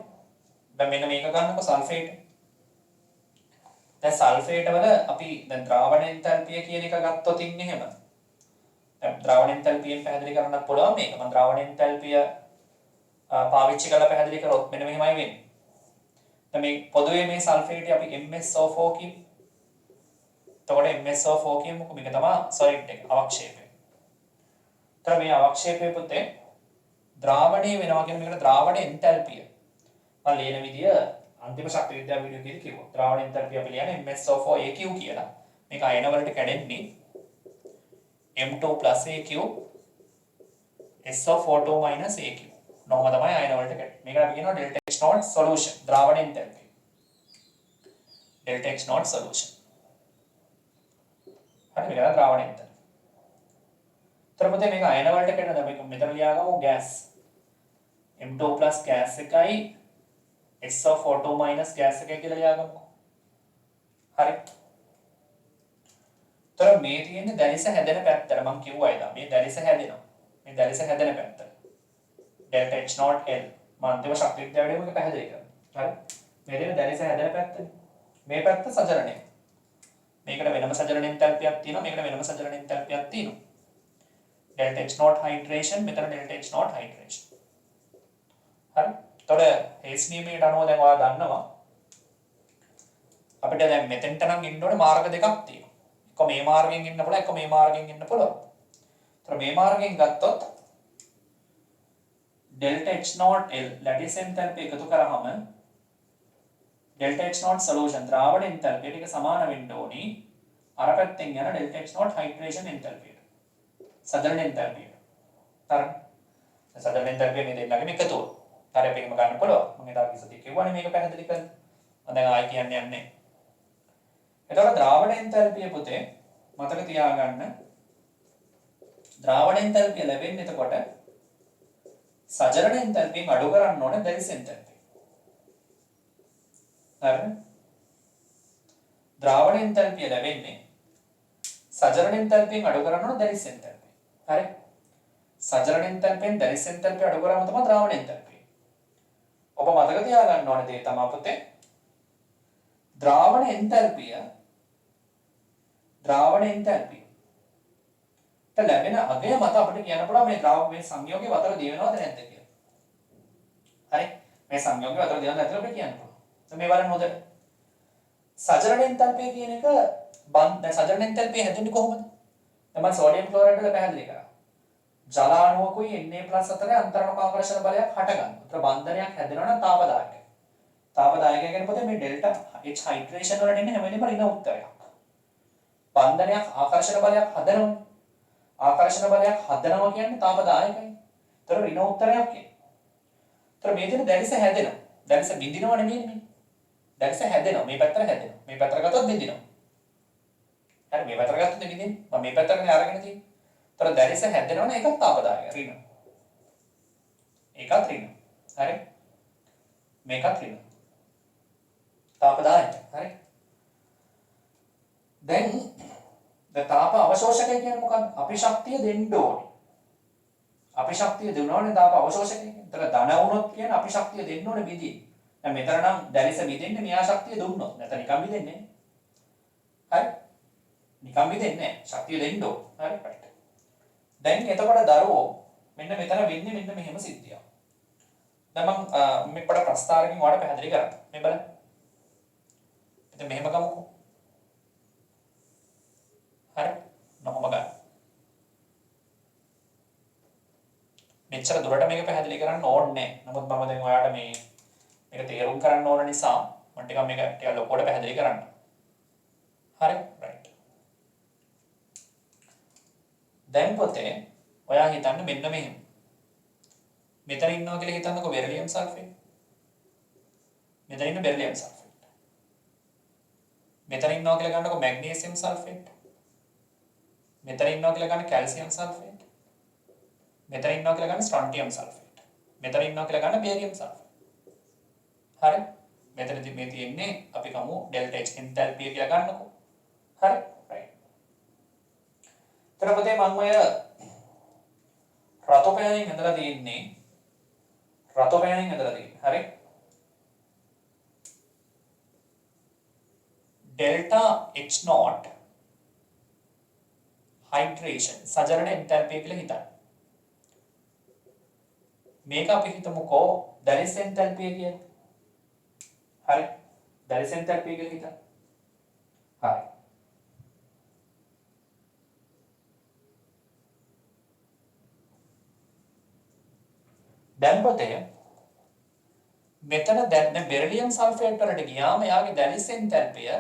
දැන් මෙන්න මේක ගන්නකො සල්ෆේට්. දැන් සල්ෆේට් වල අපි දැන් ද්‍රාවණ එන්තැල්පිය කියන එක ගත්තොත් ඉන්නේ එහෙම. දැන් ද්‍රාවණ එන්තැල්පියෙන් පැහැදිලි කරන්නත් පුළුවන් මේක. මම ද්‍රාවණ එන්තැල්පිය පාවිච්චි කරලා පැහැදිලි කරොත් මෙන්න මෙහෙමයි වෙන්නේ. මේ පොදුවේ මේ සල්ෆේට් අපි MsO4 කියමු. එතකොට MsO4 කියමුකෝ මේක තමයි සොලිඩ් එක අවක්ෂේපය. ඒතර මේ අවක්ෂේපයේ පුතේ ද්‍රාවණයේ වෙනවා කියන මේකට ද්‍රාවණ එන්තැල්පිය. මම ලියන විදිය අන්තිම ශක්ති විද්‍යාව වීඩියෝ එකේදී කිව්වා. ද්‍රාවණ එන්තැල්පිය අපි ලියන්නේ MsO4 AQ කියලා. මේක අයන වලට කැඩෙන්නේ M2 + AQ SO42 - AQ. නොම තමයි අයන වලට කැඩෙන්නේ. මේකට අපි කියනවා delta H naught solution ද්‍රාවණ එන්තැල්පිය. delta H naught solution. හරි මේක ද්‍රාවණ එන්තැල්පිය. තර පුතේ මේක අයන වලට කැඩෙනවා. මේක මෙතන ලියාගමු gas. M2 + gas එකයි SO42 - gas එකයි කියලා ලියාගමු. හරි. තර මේ තියෙන්නේ දැලිස හැදෙන පැත්තට මම කිව්වා එදා. මේ දැලිස හැදෙනවා. මේ දැලිස හැදෙන පැත්තට. delta H naught L මාන්තිම ශක්ති විද්‍යාවේදී මේක පැහැදිලි කරනවා. හරි. මේ දෙන දැලිස හැදෙන පැත්තනේ. මේ පැත්ත සජනනය. මේකට වෙනම සජනන එන්තැල්පියක් තියෙනවා. මේකට වෙනම සජනන එන්තැල්පියක් තියෙනවා. delta H naught hydration මෙතන delta H naught hydration. හරි. එතකොට හේස් නියමයට අනුව දැන් ඔයාලා දන්නවා අපිට දැන් මෙතෙන්ට නම් ඉන්න ඕනේ මාර්ග දෙකක් තියෙනවා. එක මේ මාර්ගයෙන් ඉන්න පුළුවන්, එක මේ මාර්ගයෙන් ඉන්න පුළුවන්. එතකොට මේ මාර්ගයෙන් ගත්තොත් delta H naught L lattice එන්තැල්පිය එකතු කරාම delta H naught solution ද්‍රාවණ එන්තැල්පිය ටික සමාන වෙන්න ඕනි අර පැත්තෙන් යන delta H naught hydration එන්තැල්පියට. සජනන එන්තැල්පිය. හරි. සජනන එන්තැල්පිය මේ දෙන්නගෙම එකතුව. හරි අපි මේක ගන්න පුළුවන්. මම එදා කිව්වා කිව්වනේ මේක පැහැදිලි කරන්න. මම දැන් ආයෙ කියන්නේ නැහැ. එතකොට ද්‍රාවණ එන්තැල්පිය පුතේ මතක තියාගන්න. ද්‍රාවණ එන්තැල්පිය ලැබෙන්නේ එතකොට සජනන එන්තැල්පියෙන් අඩු කරන්න ඕනේ දැලිස් එන්තැල්පිය. හරි. ද්‍රාවණ එන්තැල්පිය ලැබෙන්නේ සජනන එන්තැල්පියෙන් අඩු කරන්න ඕනේ දැලිස් එන්තැල්පිය. හරි. සජනන එන්තැල්පියෙන් දැලිස් එන්තැල්පිය අඩු කරාම තමයි ද්‍රාවණ එන්තැල්පිය. ඔබ මතක තියාගන්න ඕනේ දේ තමයි පුතේ ද්‍රාවණ එන්තල්පිය ලැබෙන අගය මත අපිට කියන්න පුළුවන් මේ මේ සංයෝගයේ වතර දිවෙනවද නැද්ද කියලා. හරි. මේ සංයෝගයේ වතර දිවෙනවද නැද්ද අපිට කියන්න පුළුවන්. දැන් මේ බලන්න හොඳට. සජරණ එන්තල්පිය කියන එක දැන් සජරණ එන්තල්පිය හැදෙන්නේ කොහොමද? දැන් මම සෝඩියම් ක්ලෝරයිඩ් වල පැහැදිලි කරා. ජල අණුවකුයි Na+ අතර අන්තර්ණක ආකර්ෂණ බලයක් හටගන්නවා. ඒතර බන්ධනයක් හැදෙනවා නම් තාපදායකයි. තාපදායකය කියන්නේ පොතේ මේ ඩෙල්ටා H හයිඩ්‍රේෂන් වලට එන්නේ හැම වෙලේම ඍණ උත්තරයක්. බන්ධනයක් ආකර්ෂණ බලයක් හදනවා. ආකර්ෂණ බලයක් හදනවා කියන්නේ තාපදායකයි. ඒතර ඍණ උත්තරයක් කියන්නේ. ඒතර මේ දෙන දැරිස හැදෙනවා. දැරිස බිඳිනව නෙමෙයි මේ. දැරිස හැදෙනවා. මේ පැත්තට හැදෙනවා. මේ පැත්තට ගත්තොත් බිඳිනවා. හරි මේ පැත්තට ගත්තොත් බිඳින්නේ. මම මේ පැත්තටනේ අරගෙන තියෙන්නේ. ඒතර දැරිස හැදෙනවනේ ඒකත් තාපදායක ඍණ. ඒකත් ඍණ. හරි. මේකත් ඍණ. තාපදායක. හරි. දැන් තාප අවශෝෂකය කියන්නේ මොකක්ද? අපි ශක්තිය දෙන්න ඕනේ. අපි ශක්තිය දෙනවනේ තාප අවශෝෂකය කියන්නේ. ඒතර ධන වුණොත් කියන්නේ අපි ශක්තිය දෙන්න ඕනේ බිඳින්න. දැන් මෙතන නම් දැරිස බිඳින්නේ මෙයා ශක්තිය දුන්නොත්. නැත්නම් නිකන් බිඳින්නේ නැහැ. හරි? නිකන් බිඳින්නේ නැහැ. ශක්තිය දෙන්න ඕනේ. හරි? right. දැන් එතකොට දරුවෝ මෙන්න මෙතන වෙන්නේ මෙන්න මෙහෙම සිද්ධියක්. දැන් මම මේ පොඩ ප්‍රස්තාරකින් ඔයාලට පැහැදිලි කරන්න. මේ බලන්න. ඉතින් මෙහෙම ගමුකෝ. හරි? නම ගන්න. මෙච්චර දුරට මේක පැහැදිලි කරන්න ඕනේ නැහැ. නමුත් මම දැන් ඔයාලට මේක තේරුම් කරන්න ඕන නිසා මම ටිකක් මේක ටිකක් ලොකුවට පැහැදිලි කරන්න. හරි? right. දැන් පොතේ ඔයා හිතන්න මෙන්න මෙහෙම. මෙතන ඉන්නවා කියලා හිතන්නකෝ බෙරිලියම් සල්ෆේට්. මෙතන ඉන්න බෙරිලියම් සල්ෆේට්. මෙතන ඉන්නවා කියලා ගන්නකො මැග්නීසියම් සල්ෆේට්. මෙතන ඉන්නවා කියලා ගන්න කැල්සියම් සල්ෆේට්. මෙතන ඉන්නවා කියලා ගන්න ස්ට්‍රොන්ටියම් සල්ෆේට්. මෙතන ඉන්නවා කියලා ගන්න බේරියම් සල්ෆේට්. හරි? මෙතනදී මේ තියෙන්නේ අපි කමු ඩෙල්ටා H එන්තල්පිය කියලා ගන්නකො. හරි? right. ඊට මම ඔය රතෝපෑනින් ඇඳලා තියෙන්නේ. හරි? ඩෙල්ටා H naught hydration සජරණ එන්තල්පිය කියලා හිතන්න. මේක අපි හිතමුකෝ දැරිස එන්තල්පිය කියලා. හරි? දැරිස එන්තල්පිය කියලා හිතන්න. හරි. දැන් පොතේ මෙතන දැන් බෙරිලියම් සල්ෆේට් වලට ගියාම යාගේ දැරිස එන්තල්පිය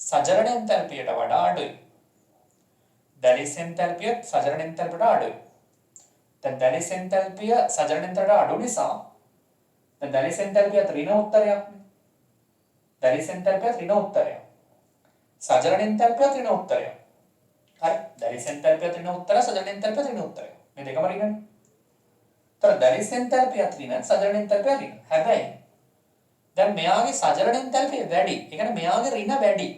සජරණ එන්තල්පියට වඩා අඩුයි. දැරිස එන්තල්පිය සජරණ එන්තල්පියට අඩුයි. දැන් දැරිස එන්තල්පිය සජරණ එන්තල්පියට අඩු නිසා දැන් දැරිස එන්තල්පිය ඍණ උත්තරයක් නේ. දැරිස එන්තල්පිය ඍණ උත්තරයක්. සජරණ එන්තල්පිය ඍණ උත්තරයක්. හරි? දැරිස එන්තල්පිය ඍණ උත්තර සජරණ එන්තල්පිය ඍණ උත්තරයක්. මේ දෙකම ඍණනේ. තර දැරිස එන්තල්පිය ඍණ සජරණ එන්තල්පිය ඍණ. හැබැයි දැන් මෙයාගේ සජරණ එන්තල්පිය වැඩි. ඒ කියන්නේ මෙයාගේ ඍණ වැඩි.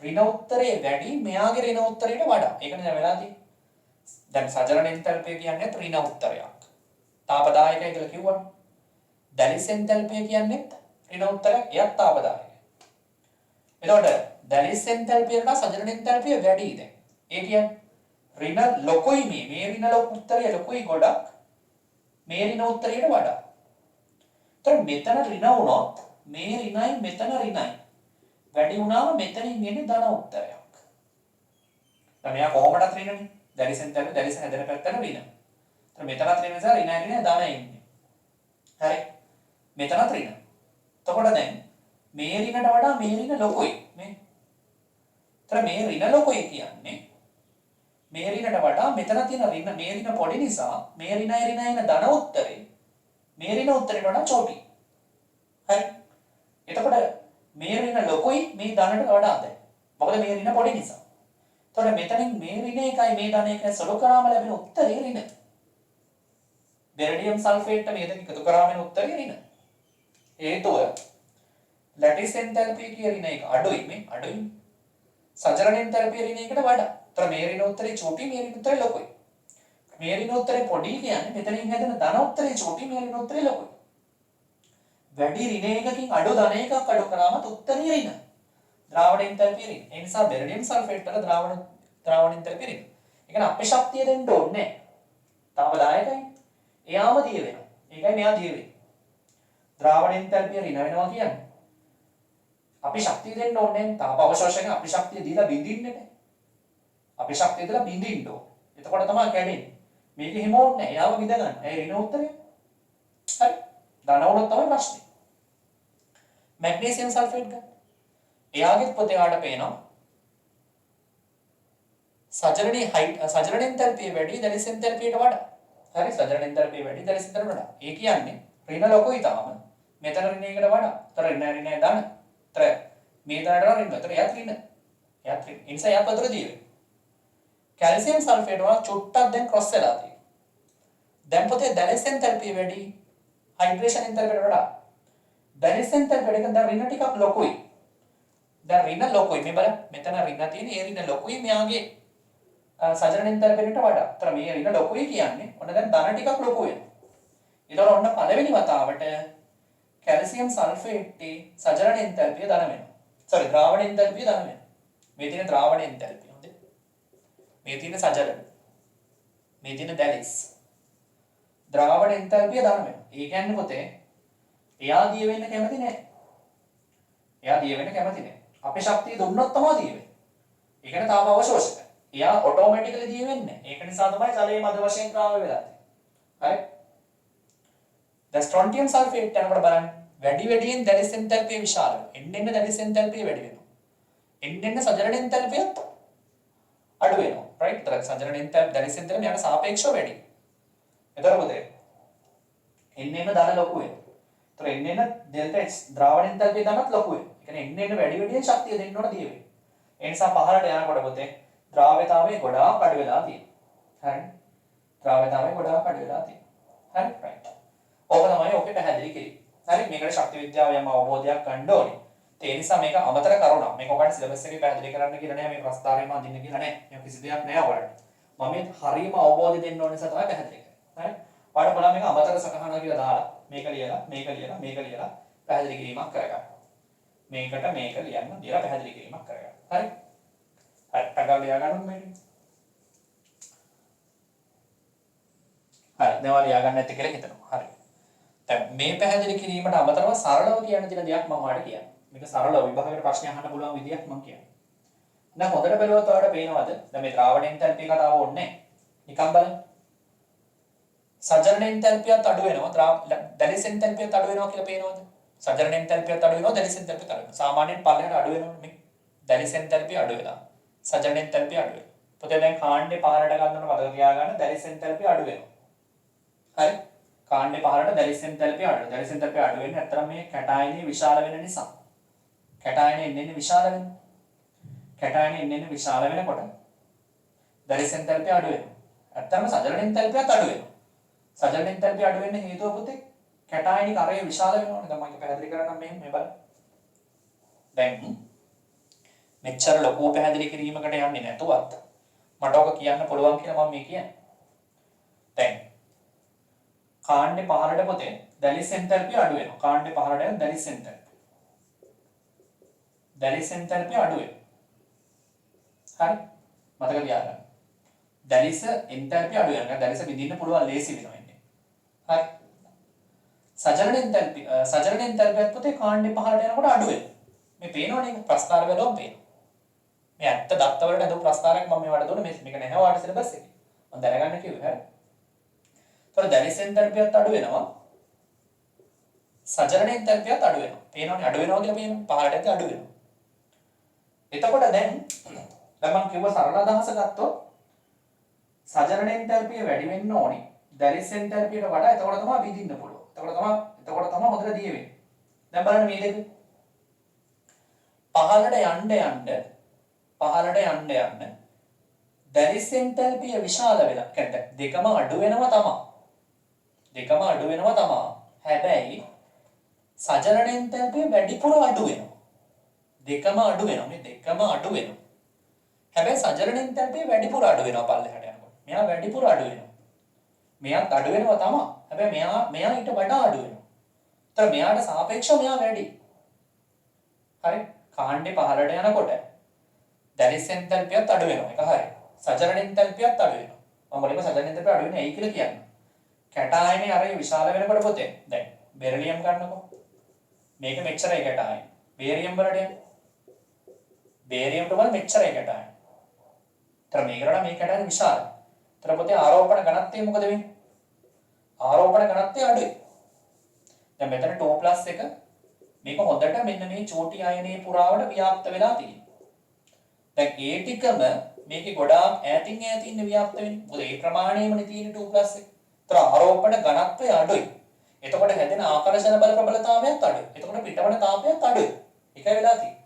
ඍණ උත්තරේ වැඩි මෙයාගේ ඍණ උත්තරයට වඩා. ඒකනේ දැන් වෙලා තියෙන්නේ. දැන් සජරණ එන්තල්පිය කියන්නේ ඍණ උත්තරයක්. තාපදායකයි කියලා කිව්වනේ. දැරිස එන්තල්පිය කියන්නේ ඍණ උත්තරයක්. එයත් තාපදායකයි. එතකොට දැරිස එන්තල්පිය වල සජරණ එන්තල්පිය වැඩි දැන්. ඒ කියන්නේ ඍණ ලොකුයි මේ ඍණ ලොකු උත්තරය ලොකුයි ගොඩක්. මේ ඍණ උත්තරයට වඩා. ඒතර මෙතන ඍණ වුණොත් මේ ඍණයි මෙතන ඍණයි වැඩි වුණාම මෙතනින් එන්නේ ධන උත්තරයක්. දැන් මෙයා කොහොමද ඍණනේ? දැරිසෙන් තමයි දැරිස හැදෙන පැත්තට ඍණ. ඒතර මෙතනත් ඍණ නිසා ඍණයි ධන ඉන්නේ. හරි. මෙතනත් ඍණ. එතකොට දැන් මේ ඍණට වඩා මේ ඍණ ලොකුයි මේ. ඒතර මේ ඍණ ලොකුයි කියන්නේ මේ ඍණට වඩා මෙතන තියෙන ඍණ මේ ඍණ පොඩි නිසා මේ ඍණයි ධන උත්තරේ මේ ඍණ උත්තරේට වඩා චෝටි. හරි. එතකොට මේ ඍණ ලොකුයි මේ ධනට වඩා දැන්. මොකද මේ ඍණ පොඩි නිසා. එතකොට මෙතනින් මේ ඍණ එකයි මේ ධන එකයි සොලු කරාම ලැබෙන උත්තරේ ඍණ. බෙරිලියම් සල්ෆේට් මේ දෙක එකතු කරාම එන උත්තරේ ඍණ. හේතුව ලැටිස් එන්තල්පිය කියන ඍණ එක අඩුයි මේ අඩුයි. සජරණ එන්තල්පිය ඍණ එකට වඩා. ඒතර මේ ඍණ උත්තරේ චෝටි මේ ඍණ උත්තරේ ලොකුයි. මේ ඍණ උත්තරේ පොඩි කියන්නේ මෙතනින් හැදෙන ධන උත්තරේ චෝටි මේ ඍණ උත්තරේ ලොකුයි. වැඩි ඍණ එකකින් අඩු ධන එකක් අඩු කරාම උත්තරේ ඍණ. ද්‍රාවණ එන්තල්පිය ඍණ. ඒ නිසා බෙරිලියම් සල්ෆේට් වල ද්‍රාවණ එන්තල්පිය ඍණ. ඒ කියන්නේ අපේ ශක්තිය දෙන්න ඕනේ නැහැ. තාම දායකයි. එයාම දිය වෙනවා. ඒකයි මෙයා දිය වෙන්නේ. ද්‍රාවණ එන්තල්පිය ඍණ වෙනවා කියන්නේ අපි ශක්තිය දෙන්න ඕනේ නැහැ. තාප අවශෝෂණය අපි ශක්තිය දීලා බින්දින්නේ නැහැ. අපි ශක්තිය දීලා බින්දින්න ඕනේ. එතකොට තමයි කැඩෙන්නේ. මේක හිම ඕනේ නැහැ. එයාම විඳ ගන්න. ඒ ඍණ උත්තරේ. හරි. ධන වුණොත් තමයි ප්‍රශ්නේ. මැග්නීසියම් සල්ෆේට් ගන්න. එයාගෙත් පොතේ ආඩ පේනවා. සජරණ එන්තල්පිය වැඩි දැලිස් එන්තල්පියට වඩා. හරි සජරණ එන්තල්පිය වැඩි දැලිස් එන්තල්පියට වඩා. ඒ කියන්නේ ඍණ ලොකුයි තාම. මෙතන ඍණයකට වඩා. තර ඍණ ධන. තර මේ ධනට ඍණ. තර එයාත් ඍණ. එයාත් ඍණ. ඒ නිසා එයාත් වතුර දී වෙනවා. කැල්සියම් සල්ෆේට් වල චුට්ටක් දැන් ක්‍රොස් වෙලා තියෙනවා. දැන් පොතේ දැලිස් එන්තල්පිය වැඩි හයිඩ්‍රේෂන් එන්තල්පියට වඩා. දැලිස් එන්තල්පියට එක දැන් ඍණ ටිකක් ලොකුයි. දැන් ඍණ ලොකුයි. මේ බලන්න මෙතන ඍණ තියෙන ඒ ඍණ ලොකුයි මෙයාගේ සජරණ එන්තල්පියට වඩා. තර මේ ඍණ ලොකුයි කියන්නේ ඔන්න දැන් ධන ටිකක් ලොකු වෙනවා. ඒතකොට ඔන්න පළවෙනි වතාවට කැල්සියම් සල්ෆේට්ටි සජරණ එන්තල්පිය ධන වෙනවා. සෝරි ද්‍රාවණ එන්තල්පිය ධන වෙනවා. මේ තියෙන ද්‍රාවණ එන්තල්පිය හොඳේ. මේ තියෙන සජරණ. මේ තියෙන දැලිස්. ද්‍රාවණ එන්තල්පිය ධන වෙනවා. ඒ කියන්නේ පොතේ එයා දිය වෙන්න කැමති නැහැ. එයා දිය වෙන්න කැමති නැහැ. අපේ ශක්තිය දුන්නොත් තමයි දිය වෙන්නේ. ඒකට තාම අවශ්‍යයි. එයා ඔටෝමැටිකලි දිය වෙන්නේ නැහැ. ඒක නිසා තමයි ජලයේ මද වශයෙන් ක්‍රාම වෙලා තියෙන්නේ. හරි. දැන් ස්ට්‍රොන්ටියම් සල්ෆේට් යනකොට බලන්න වැඩියෙන් දැලිස් එන්තල්පිය විශාල වෙනවා. එන්න දැලිස් එන්තල්පිය වැඩි වෙනවා. එන්න සජරණ එන්තල්පිය අඩු වෙනවා. රයිට්. ඒතර සජරණ එන්තල්පිය දැලිස් එන්තල්පිය යට සාපේක්ෂව වැඩි. එතකොට එන්න ධන ලොකු වෙනවා. ඒතර එන්න ඩෙල්ටා H ද්‍රාවණ එන්තල්පිය ධනත් ලොකු වෙනවා. ඒ කියන්නේ එන්න වැඩියෙන් ශක්තිය දෙන්න ඕන දිය වෙනවා. ඒ නිසා පහළට යනකොට පොතේ ද්‍රාව්‍යතාවය ගොඩාක් අඩු වෙලා තියෙනවා. හරි. ද්‍රාව්‍යතාවය ගොඩාක් අඩු වෙලා තියෙනවා. හරි. රයිට්. ඕක තමයි ඔකේ පැහැදිලි කිරීම. හරි. මේකට ශක්ති විද්‍යාව යම් අවබෝධයක් ගන්න ඕනේ. ඒ නිසා මේක අමතර කරුණක්. මේක ඔකට සිලබස් එකේ පැහැදිලි කරන්න කියලා නෑ. මේ ප්‍රස්තාරයම අඳින්න කියලා නෑ. මේක කිසි දෙයක් නෑ ඔයාලට. මම මේ හරියම අවබෝධය දෙන්න ඕන නිසා තමයි පැහැදිලි කරන්නේ. හරි. ඔයාලට බලන්න මේක අමතර සටහන කියලා දාලා මේක ලියලා මේක ලියලා පැහැදිලි කිරීමක් කරගන්න. මේකට මේක ලියන්න දීලා පැහැදිලි කිරීමක් කරගන්න. හරි. හරි. අගාල ලියා ගන්නත් මේක. හරි. දැන් ඔයාලා ලියා ගන්න නැති කියලා හිතනවා. හරි. දැන් මේ පැහැදිලි කිරීමට අමතරව සරලව කියන්න තියෙන දෙයක් මම ඔයාලට කියන්නම්. මේක සරලව විභාගයට ප්‍රශ්න අහන්න පුළුවන් විදියක් මම කියන්නේ. දැන් හොඳට බලුවොත් ඔයාලට පේනවද? දැන් මේ ද්‍රාවණ එන්තල්පිය කතාව ඕනේ නැහැ. නිකන් බලන්න. සජරණ එන්තල්පියත් අඩු වෙනවා. දැලිස් එන්තල්පියත් අඩු වෙනවා කියලා පේනවද? සජරණ එන්තල්පියත් අඩු වෙනවා, දැලිස් එන්තල්පියත් අඩු වෙනවා. සාමාන්‍යයෙන් පල්ලෙහාට අඩු වෙනවනේ මේ. දැලිස් එන්තල්පිය අඩු වෙනවා. සජරණ එන්තල්පිය අඩු වෙනවා. පොතේ දැන් කාණ්ඩේ පහළට ගන්නකොට මතක තියාගන්න දැලිස් එන්තල්පිය අඩු වෙනවා. හරි. කාණ්ඩේ පහළට දැලිස් එන්තල්පිය අඩු වෙනවා. දැලිස් එන්තල්පිය අඩු වෙන්නේ අත්‍තරම මේ කැටායනේ විශාල වෙන නිසා. කැටායනේ එන්නේ විශාල වෙනවා. කැටායනේ එන්නේ විශාල වෙනකොට දැලිස් එන්තල්පිය අඩු වෙනවා. අත්‍තරම සජරණ එන්තල්පියත් අඩු වෙනවා. සජරණ එන්තල්පිය අඩු වෙන්න හේතුව පුතේ කැටායනික අරය විශාල වෙනවනේ. දැන් මම පැහැදිලි කරන්නම් මේ බලන්න. දැන් මෙච්චර ලොකු පැහැදිලි කිරීමකට යන්නේ නැතුවත් මට ඔක කියන්න පුළුවන් කියලා මම මේ කියන්නේ. දැන් කාණ්ඩේ පහළට පොතේ දැලිස් එන්තල්පිය අඩු වෙනවා. කාණ්ඩේ පහළට යන දැලිස් එන්තල්පිය. දැලිස් එන්තල්පිය අඩු වෙනවා. හරි? මතක තියාගන්න. දැලිස් එන්තල්පිය අඩු වෙනවා. දැලිස් බිඳින්න පුළුවන් ලේසි වෙනවා ඉන්නේ. හරි? සජරණ එන්තල්පියත් පොතේ කාණ්ඩේ පහළට යනකොට අඩු වෙනවා. මේ පේනවනේ ප්‍රස්තාර වලම පේනවා. මේ ඇත්ත දත්ත වලට අද ප්‍රස්තාරයක් මම මේවට දුන්නේ මේක නැහැ ඔයාලට සිලබස් එකේ. මම දැනගන්න කිව්වේ හරි. ඒතර දැලිස් එන්තල්පියත් අඩු වෙනවා. සජරණ එන්තල්පියත් අඩු වෙනවා. පේනවනේ අඩු වෙනවා කියලා පේනවා. පහළට යද්දී අඩු වෙනවා. එතකොට දැන් මම කිව්ව සරල අදහස ගත්තොත් සජරණ එන්තල්පිය වැඩි වෙන්න ඕනේ. දැලිස් එන්තල්පියට වඩා එතකොට තමයි විඳින්න පුළුවන්. එතකොට තමයි හොඳට දිය වෙන්නේ. දැන් බලන්න මේ දෙක. පහළට යන්න දැලිස් එන්තල්පිය විශාල වෙලා කියන්නේ දෙකම අඩු වෙනවා තමයි. හැබැයි සජරණ එන්තල්පිය වැඩිපුර අඩු වෙනවා. දෙකම අඩු වෙනවා. හැබැයි සජරණ එන්තල්පිය වැඩිපුර අඩු වෙනවා පල්ලෙහාට යනකොට. මෙයා වැඩිපුර අඩු වෙනවා. මෙයාත් අඩු වෙනවා තමයි. හැබැයි මෙයා ඊට වඩා අඩු වෙනවා. ඒතර මෙයාට සාපේක්ෂව මෙයා වැඩි. හරි. කාණ්ඩේ පහළට යනකොට දැලිස් එන්තල්පියත් අඩු වෙනවා. ඒක හරි. සජරණ එන්තල්පියත් අඩු වෙනවා. මම මුලින්ම සජරණ එන්තල්පිය අඩු වෙන්නේ ඇයි කියලා කියන්නේ. කැටායනේ අර විශාල වෙනකොට පොතේ. දැන් බෙරිලියම් ගන්නකො. මේක මෙච්චරයි කැටායන. බේරියම් වලට යන්නේ. බේරියම්ට වල මෙච්චරයි කැටායන. ඒතර මේකට මේ කැටායන විශාලයි. ඒතර පොතේ ආරෝපණ ඝනත්වය මොකද වෙන්නේ? ආරෝපණ ඝනත්වය අඩුයි. දැන් මෙතන 2 1 මේක හොඳට මෙන්න මේ චෝටි අයනයේ පුරාවට ව්‍යාප්ත වෙලා තියෙනවා. දැන් ඒ ටිකම මේකේ ගොඩාක් ඈතින් ව්‍යාප්ත වෙන්නේ. මොකද ඒ ප්‍රමාණයමනේ තියෙන්නේ 2 1. ඒතර ආරෝපණ ඝනත්වය අඩුයි. එතකොට හැදෙන ආකර්ෂණ බල ප්‍රබලතාවයත් අඩුයි. එතකොට පිටවන තාපයත් අඩුයි. ඒකයි වෙලා තියෙන්නේ.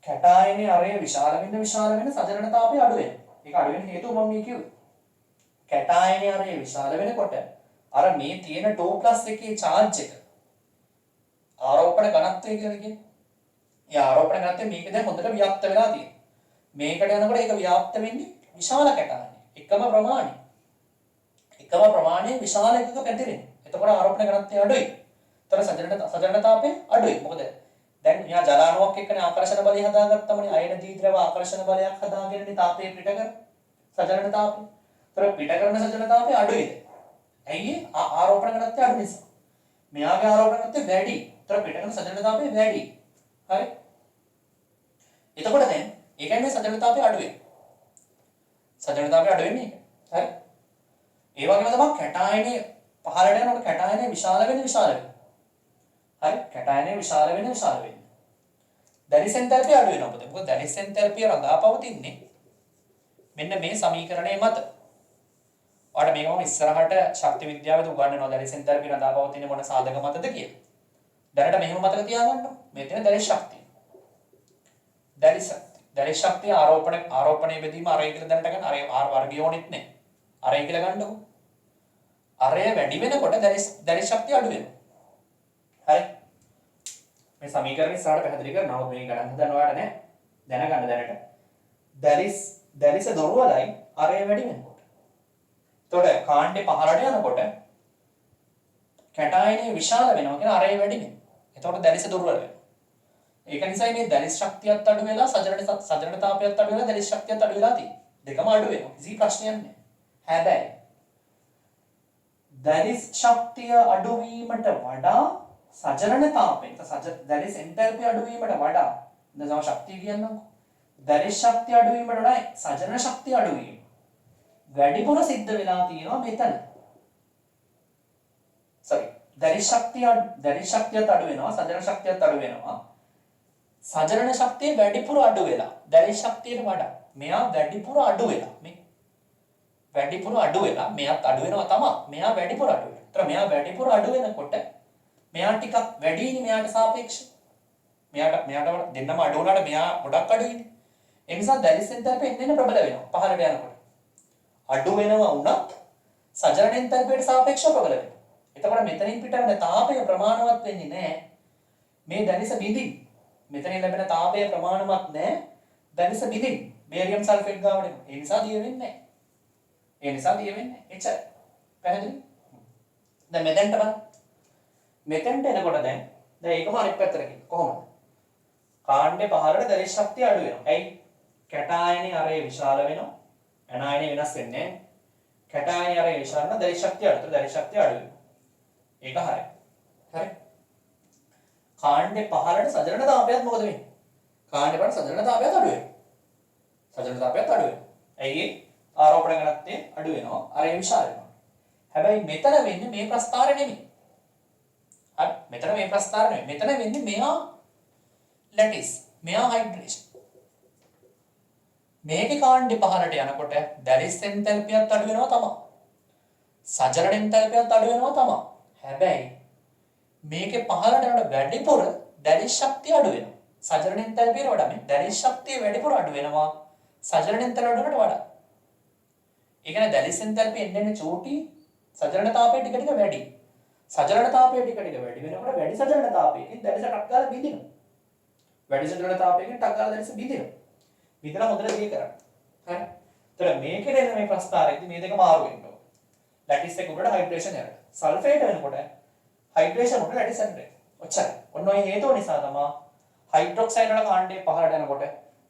කැටායනේ අරය විශාල වෙන සජනන තාපය අඩු වෙනවා. ඒක අඩු වෙන හේතුව මම මේ කිව්වේ. කැටායනේ අරය විශාල වෙනකොට අර මේ තියෙන 2 එකේ charge එක ආරෝපණ ඝනත්වය කියලා කියන්නේ. ඒ ආරෝපණ ඝනත්වය මේක දැන් හොඳට ව්‍යාප්ත වෙලා තියෙනවා. මේකට යනකොට ඒක ව්‍යාප්ත වෙන්නේ විශාල කැටායනේ. එකම ප්‍රමාණය විශාල එකක පැතිරෙනවා. එතකොට ආරෝපණ ඝනත්වය අඩුයි. ඒතර සජනන තාපය අඩුයි. මොකද දැන් මෙහා ජලාණුවක් එක්කනේ ආකර්ෂණ බලය හදාගත්තමනේ. අයන දීද්‍රව ආකර්ෂණ බලයක් හදාගෙනනේ තාපය පිට කර සජනන තාපය. ඒතර පිට කරන සජනන තාපය අඩුයිද? ඇයි ආරෝපණ ඝනත්වය අඩු නිසා. මෙයාගේ ආරෝපණ ඝනත්වය වැඩි. ඒතර පිට කරන සජනන තාපය වැඩි. හරි. එතකොට දැන් ඒකයි මේ සජනන තාපය අඩු වෙන්නේ. සජනන තාපය අඩු වෙන්නේ ඒක. හරි. ඒ වගේම තමයි කැටායනේ පහළට යනකොට කැටායනේ විශාල වෙනවා. හරි. කැටායනේ විශාල වෙනවා. දැලිස් එන්තල්පිය අඩු වෙනවා. මොකද දැලිස් එන්තල්පිය රඳා පවතින්නේ මෙන්න මේ සමීකරණය මත. ඔයාලට මේක මම ඉස්සරහට ශක්ති විද්‍යාවේදී උගන්වනවා දැලිස් එන්තල්පිය රඳා පවතින්නේ මොන සාධක මතද කියලා. දැනට මෙහෙම මතක තියාගන්න. මේ තියෙන දැලිස් ශක්තිය. දැලිස් ශක්තිය ආරෝපණයේ බෙදීම අරය කියලා දැනට ගන්න. අර වර්ගය ඕනෙත් නැහැ. අරය කියලා ගන්නකො. අරය වැඩි වෙනකොට දැලිස් ශක්තිය අඩු වෙනවා. හරි. මේ සමීකරණ ඉස්සරහට පැහැදිලි කරනවා. මේ ගණන් හදන්න ඔයාලට නෑ. දැනගන්න දැනට. දැලිස දොරවලයි අරය වැඩි වෙනකොට. එතකොට කාණ්ඩේ පහළට යනකොට කැටායනේ විශාල වෙනවා කියන අරය වැඩි වෙනවා. එතකොට දැලිස දුර්වල වෙනවා. ඒක නිසා මේ දැලිස් ශක්තියත් අඩු වෙලා සජනන තාපයත් අඩු වෙලා දැලිස් ශක්තියත් අඩු වෙලා තියෙනවා. දෙකම අඩු වෙනවා. කිසි ප්‍රශ්නයක් නැහැ. හැබැයි දැලිස් ශක්තිය අඩු වීමට වඩා සජනන තාපය දැලිස් එන්තල්පිය අඩු වීමට වඩා දැන් තව ශක්තිය කියන්නම්කො. දැලිස් ශක්තිය අඩු වීමට වඩා සජනන ශක්තිය අඩු වීම වැඩිපුර සිද්ධ වෙලා තියෙනවා මෙතන. දැලිස් ශක්තියත් අඩු වෙනවා, සජනන ශක්තියත් අඩු වෙනවා. සජනන ශක්තිය වැඩිපුර අඩු වෙලා දැලිස් ශක්තියට වඩා මෙයා වැඩිපුර අඩු වෙලා මෙයාත් අඩු වෙනවා තමයි. මෙයා වැඩිපුර අඩු වෙනවා. ඒතර මෙයා වැඩිපුර අඩු වෙනකොට මෙයා ටිකක් වැඩිනේ මෙයාට සාපේක්ෂව. මෙයාට දෙන්නම අඩු වුණාට මෙයා ගොඩක් අඩුයිනේ. ඒ නිසා දැලිස් එන්තල්පිය එන්න ප්‍රබල වෙනවා පහළට යනකොට. අඩු වෙනවා වුණත් සජනන එන්තල්පියට සාපේක්ෂව ප්‍රබල වෙනවා. එතකොට මෙතනින් පිටවෙන තාපය ප්‍රමාණවත් වෙන්නේ නැහැ මේ දැලිස බිඳින්. මෙතනින් ලැබෙන තාපය ප්‍රමාණවත් නැහැ දැලිස බිඳින්. බේරියම් සල්ෆේට් ගාවට එනවා. ඒ නිසා දිය වෙන්නේ නැහැ. එච්චර. පැහැදිලි? දැන් මෙතෙන්ට බලන්න. මෙතෙන්ට එනකොට දැන් ඒකම අනිත් පැත්තට ගිහින් කොහොමද? කාණ්ඩේ පහළට දැලිස් ශක්තිය අඩු වෙනවා. ඇයි? කැටායනේ අරේ විශාල වෙනවා. ඇනායනේ වෙනස් වෙන්නේ නැහැ. කැටායනේ අරේ විශාල නම් දැලිස් ශක්තිය අඩු. දැලිස් ශක්තිය අඩු වෙනවා. ඒක හරි. කාණ්ඩේ පහළට සජනන තාපයත් මොකද වෙන්නේ? කාණ්ඩේ පහළට සජනන තාපයත් අඩු වෙනවා. ඇයි? ආරෝපණ ඝනත්වය අඩු වෙනවා. අරේ විශාල වෙනවා. හැබැයි මෙතන වෙන්නේ මේ ප්‍රස්ථාරය නෙමෙයි. හරි. මෙතන මේ ප්‍රස්ථාරය නෙමෙයි. මෙතන වෙන්නේ මෙහා ලැටිස්. මෙහා හයිඩ්‍රේෂන්. මේකේ කාණ්ඩේ පහළට යනකොට දැලිස් එන්තල්පියත් අඩු වෙනවා තමයි. සජනන එන්තල්පියත් අඩු වෙනවා තමයි. හැබැයි මේකේ පහළට යනකොට වැඩිපුර දැලිස් ශක්තිය අඩු වෙනවා. සජනන එන්තල්පියට වඩා මේ දැලිස් ශක්තිය වැඩිපුර අඩු වෙනවා සජනන එන්තල්පියට වඩා. ඒ කියන්නේ දැලිස් එන්තල්පිය එන්නේ චූටි සජනන තාපය ටික ටික වැඩි. සජනන තාපය ටික ටික වැඩි වෙනකොට වැඩි සජනන තාපයකින් දැලිස ටක් ගාලා බිඳිනවා. වැඩි සජනන තාපයකින් ටක් ගාලා දැලිස බිඳිනවා. බිඳලා හොඳට දිය කරන්න. හරි. ඒතර මේකේ දෙන මේ ප්‍රස්ථාරයේදී මේ දෙක මාරු වෙන්න ඕනේ. ලැටිස් එක උඩට හයිඩ්‍රේෂන් යනවා. සල්ෆේට් වෙනකොට හයිඩ්‍රේෂන් උඩට ලැටිස් යනවා. ඔච්චරයි. ඔන්න ඔය හේතුව නිසා තමයි හයිඩ්‍රොක්සයිඩ් වල කාණ්ඩේ පහළට යනකොට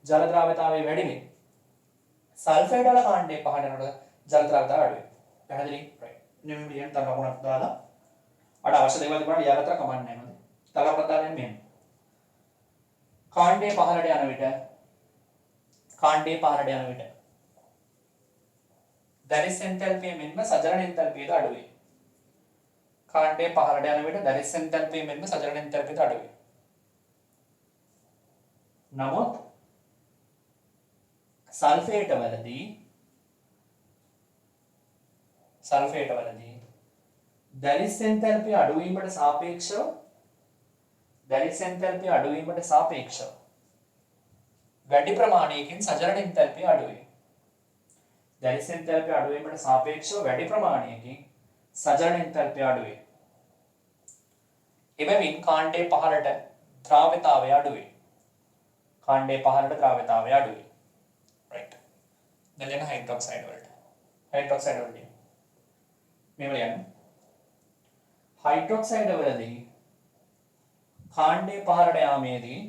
ජල ද්‍රාව්‍යතාවය වැඩි වෙන්නේ. සල්ෆේට් වල කාණ්ඩේ පහළට යනකොට ජල ද්‍රාව්‍යතාවය අඩු වෙනවා. පැහැදිලි? right. මෙන්න ලියන්න තව ලකුණක් දාලා අර අවශ්‍ය දේවල් තිබුණාට ලියාගත්තට කමක් නැහැ නේද? තව ලකුණක් දාලා මෙන්න. කාණ්ඩේ පහළට යන විට දැරිස් එන්තැල්පිය මෙන්ම සජලන එන්තැල්පියද අඩු වේ. කාණ්ඩේ පහළට යන විට දැරිස් එන්තැල්පිය මෙන්ම සජලන එන්තැල්පියද අඩු වේ. නමුත් සල්ෆේට වලදී දැරිස් එන්තැල්පිය අඩු වීමට සාපේක්ෂව වැඩි ප්‍රමාණයකින් සජලන එන්තැල්පිය අඩු වේ. දැරිස් එන්තැල්පිය අඩු වීමට සාපේක්ෂව වැඩි ප්‍රමාණයකින් සජලන එන්තැල්පිය අඩු වේ. එබැවින් කාණ්ඩයේ පහළට ද්‍රාව්‍යතාවය අඩු වේ. right. දැන් යන හයිඩ්‍රොක්සයිඩ් වලට මේව ලියන්න. හයිඩ්‍රොක්සයිඩ් වලදී කාණ්ඩයේ පහළට යාමේදී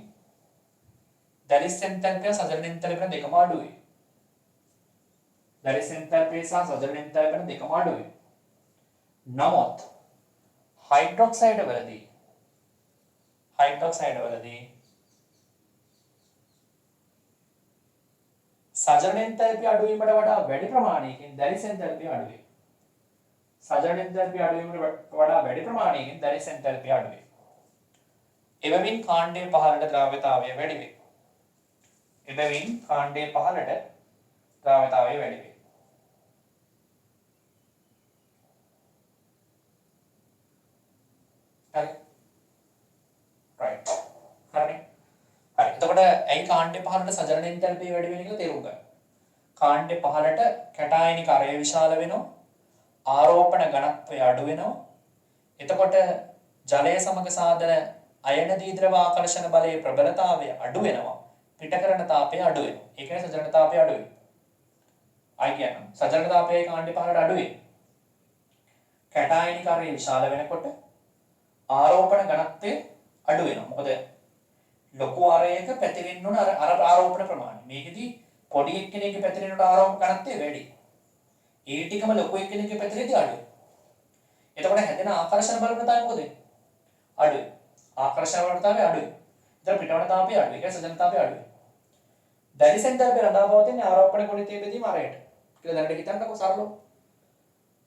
දැරිස් එන්තැල්පිය සජලන එන්තැල්පිය දෙකම අඩු වේ. දැරිස් එන්තැල්පිය සහ සජලන එන්තැල්පිය දෙකම අඩු වේ. නමුත් හයිඩ්‍රොක්සයිඩ් වලදී සජලන එන්තැල්පිය අඩු වීමට වඩා වැඩි ප්‍රමාණයකින් දැරිස් එන්තැල්පිය අඩු වේ. එබැවින් කාණ්ඩයේ පහළට ද්‍රාව්‍යතාවය වැඩි වේ. හරි. right. හරිනේ. හරි. එතකොට ඇයි කාණ්ඩයේ පහළට සජලන එන්තැල්පිය වැඩි වෙන්නේ කියලා තේරුම් ගන්න. කාණ්ඩයේ පහළට කැටායනික අරය විශාල වෙනවා. ආරෝපණ ඝනත්වය අඩු වෙනවා. එතකොට ජලය සමග සාදන අයන දීද්‍රව ආකර්ෂණ බලයේ ප්‍රබලතාවය අඩු වෙනවා. පිටකරන තාපය අඩු වෙනවා. ඒ කියන්නේ සජලන තාපය අඩු වෙනවා. අය කියනවා සජලන තාපය කාණ්ඩයේ පහළට අඩු වෙනවා. කැටායනික අරය විශාල වෙනකොට ආරෝපණ ඝනත්වය අඩු වෙනවා. මොකද ලොකු අරයක පැතිරෙන්න උන අර ආරෝපණ ප්‍රමාණය. මේකෙදි පොඩි එක්කෙනෙක්ගේ පැතිරෙනට ආරෝපණ ඝනත්වය වැඩි. ඒ ටිකම ලොකු එක්කෙනෙක්ගේ පැතිරෙද්දී අඩුයි. එතකොට හැදෙන ආකර්ෂණ බල ප්‍රතාපය මොකද? අඩුයි. ආකර්ෂණ බල ප්‍රතාපය අඩුයි. එතන පිටවන තාපය අඩුයි. ඒක සජලන තාපය අඩුයි. දැරිස් එන්තැල්පිය රඳා පවතින ආරෝපණ ගුණිතය බෙදීම අරයට. කියලා දැනට හිතන්නකෝ සරලව.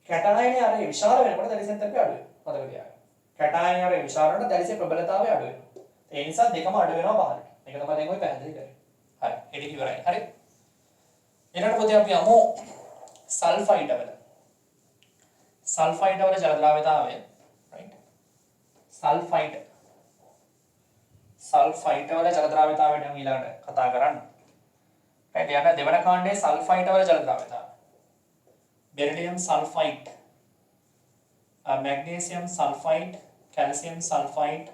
කැටායනයේ අරය විශාල වෙනකොට දැරිස් එන්තැල්පිය අඩු වෙනවා. මතක තියාගන්න. කැටායනයේ අරය විශාල වෙනකොට දැරිසේ ප්‍රබලතාවය අඩු වෙනවා. ඒ නිසා දෙකම අඩු වෙනවා පහළට. මේක තමයි දැන් ඔය පැහැදිලි කරන්නේ. හරි. ඒක ඉවරයි. හරි. ඊළඟට පොතේ අපි යමු සල්ෆයිඩ් වල ජල ද්‍රාව්‍යතාවය right සල්ෆයිඩ් වල ජල ද්‍රාව්‍යතාවයට නම් ඊළඟට කතා කරන්න right යන දෙවන කාණ්ඩයේ සල්ෆයිඩ් වල ජල ද්‍රාව්‍යතාවය beryllium sulphide magnesium sulphide calcium sulphide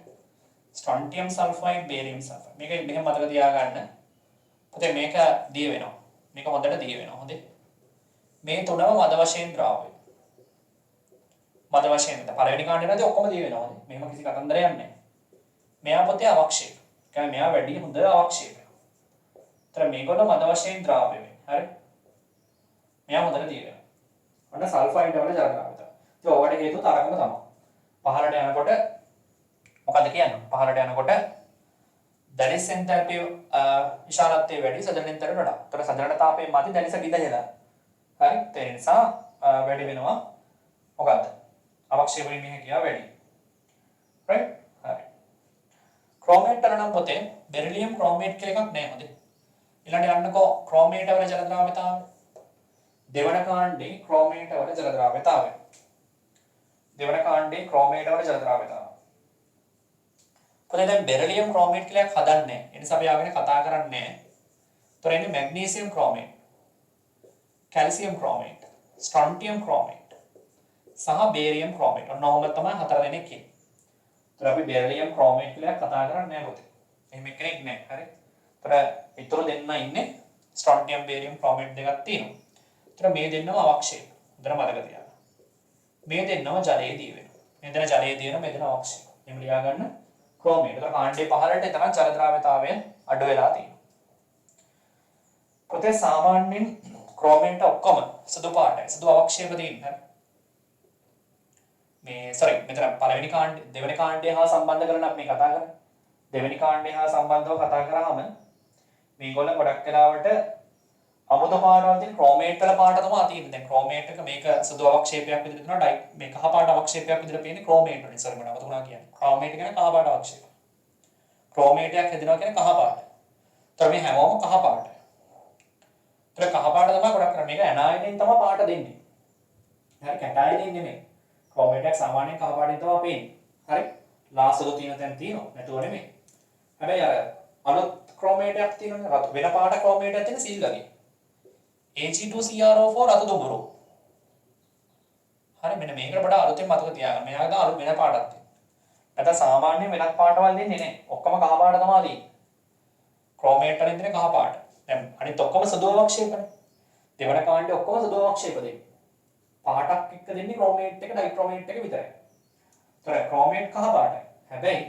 strontium sulphide barium sulphide මේක මෙහෙම මතක තියාගන්න පුතේ මේක දිය වෙනවා මේක හොඳට දිය වෙනවා හොඳේ මේ තුනම මද වශයෙන් ද්‍රාව්‍ය. මද වශයෙන් පළවෙනි කාණ්ඩේ නැති ඔක්කොම දී වෙනවා. මෙහෙම කිසි කතන්දරයක් නැහැ. මෙයා පොතේ අවක්ෂේප. කියන්නේ මෙයා වැඩි හොඳ අවක්ෂේපයක්. ඒතර මේකට මද වශයෙන් ද්‍රාව්‍ය වෙන්නේ. හරි? මෙයා හොඳට දී වෙනවා. ඔන්න සල්ෆයිඩ් වල ජල ද්‍රාව්‍යතාවය. ඉතින් ඔයාලට හේතුව තරකම තමයි. පහළට යනකොට මොකද කියන්නේ? පහළට යනකොට දැරිස් එන්තැල්පිය විශාලත්වයේ වැඩි සජලන එන්තැල්පියට වඩා. ඒතර සජලන තාපයේ මදි දැරිස ගිදහෙලා හරි ඒ නිසා වැඩි වෙනවා මොකද්ද අවක්ෂේප වීමේ හැකියාව වැඩි right හරි ක්‍රෝමේට් වල නම් පොතේ බෙරිලියම් ක්‍රෝමේට් කියලා එකක් නැහැ හොඳේ ඊළඟට යන්නකෝ ක්‍රෝමේට් වල ජල ද්‍රාව්‍යතාවය දෙවන කාණ්ඩේ ක්‍රෝමේට් වල ජල ද්‍රාව්‍යතාවය පොතේ දැන් බෙරිලියම් ක්‍රෝමේට් කියලා එකක් හදන්නේ ඒ නිසා අපි ආගෙන කතා කරන්නේ නැහැ. ඒතර එන්නේ magnesium chromate calcium chromate strontium chromate सह बेरियम क्रोमेट और नॉर्मल තමයි හතර දෙනෙක් ඉන්නේ. ඒතර අපි බෙරිලියම් ක්‍රෝමේට් කියලා කතා කරන්නේ නැහැ පුතේ. එහෙම කෙනෙක් නැහැ. හරි. ඒතර ඊතර දෙන්න ඉන්නේ ස්ට්‍රොන්ටියම් බේරියම් ක්‍රෝමේට් දෙකක් තියෙනවා. ඒතර මේ දෙන්නම අවක්ෂේප. හොඳට මතක තියාගන්න. මේ දෙන්නම ජලයේ දිය වෙනවා. මෙතන ජලයේ දිය වෙන මෙතන අවක්ෂේප. එහෙම ලියා ගන්න ක්‍රෝමයට. ඒතර කාණ්ඩේ පහළට එතන ජල ද්‍රාව්‍යතාවය අඩු වෙලා තියෙනවා. පොතේ සාමාන්‍යයෙන් ක්‍රෝමයට ඔක්කොම සුදු පාටයි. සුදු අවක්ෂේප තියෙනවා. මේ මෙතන පළවෙනි කාණ්ඩේ දෙවෙනි කාණ්ඩය හා සම්බන්ධ කරලා අපි කතා කරන්නේ. දෙවෙනි කාණ්ඩය හා සම්බන්ධව කතා කරාම මේගොල්ලෝ ගොඩක් වෙලාවට අමුතු පාටවල තියෙන ක්‍රෝමේට් වල පාට තමයි තියෙන්නේ. දැන් ක්‍රෝමේට් එක මේක සුදු අවක්ෂේපයක් විදිහට දෙනවා. මේ කහ පාට අවක්ෂේපයක් විදිහට පේන්නේ ක්‍රෝමේට් වලින්. සෝරි මම අමතකුණා කියන්නේ. ක්‍රෝමේට් කියන්නේ කහ පාට අවක්ෂේප. ක්‍රෝමේටයක් හැදෙනවා කියන්නේ කහ පාට. ඒතර මේ හැමෝම කහ පාටයි. ඒතර කහ පාට තමයි ගොඩක් කරන්නේ. මේක ඇනයිඩින් තමයි පාට දෙන්නේ. හරි කැටයිඩින් නෙමෙයි. ක්‍රෝමේටයක් සාමාන්‍යයෙන් කහ පාටින් තමයි පේන්නේ. හරි? ලාසලු තියෙන තැන තියෙනවා. නැතුව නෙමෙයි. හැබැයි අර අලුත් ක්‍රෝමේටයක් තියෙනවනේ. වෙන පාට ක්‍රෝමේටයක් තියෙන සිල්ගගේ. Ag2CrO4 රතු දුඹුරු. හරි මෙන්න මේකට වඩා අලුතෙන් මතක තියාගන්න. මෙයාට අලුත් වෙන පාටක් තියෙනවා. නැත්නම් සාමාන්‍ය වෙනත් පාටවල් දෙන්නේ නැහැ. ඔක්කොම කහ පාට තමයි දෙන්නේ. ක්‍රෝමේට් වලින් දෙන කහ පාට. දැන් අනිත් ඔක්කොම සුදු අවක්ෂේපනේ. දෙවන කාණ්ඩේ ඔක්කොම සුදු අවක්ෂේප දෙන්නේ. පාටක් එක්ක දෙන්නේ ක්‍රෝමේට් එක ඩයික්‍රෝමේට් එක විතරයි. ඒතර ක්‍රෝමේට් කහ පාටයි. හැබැයි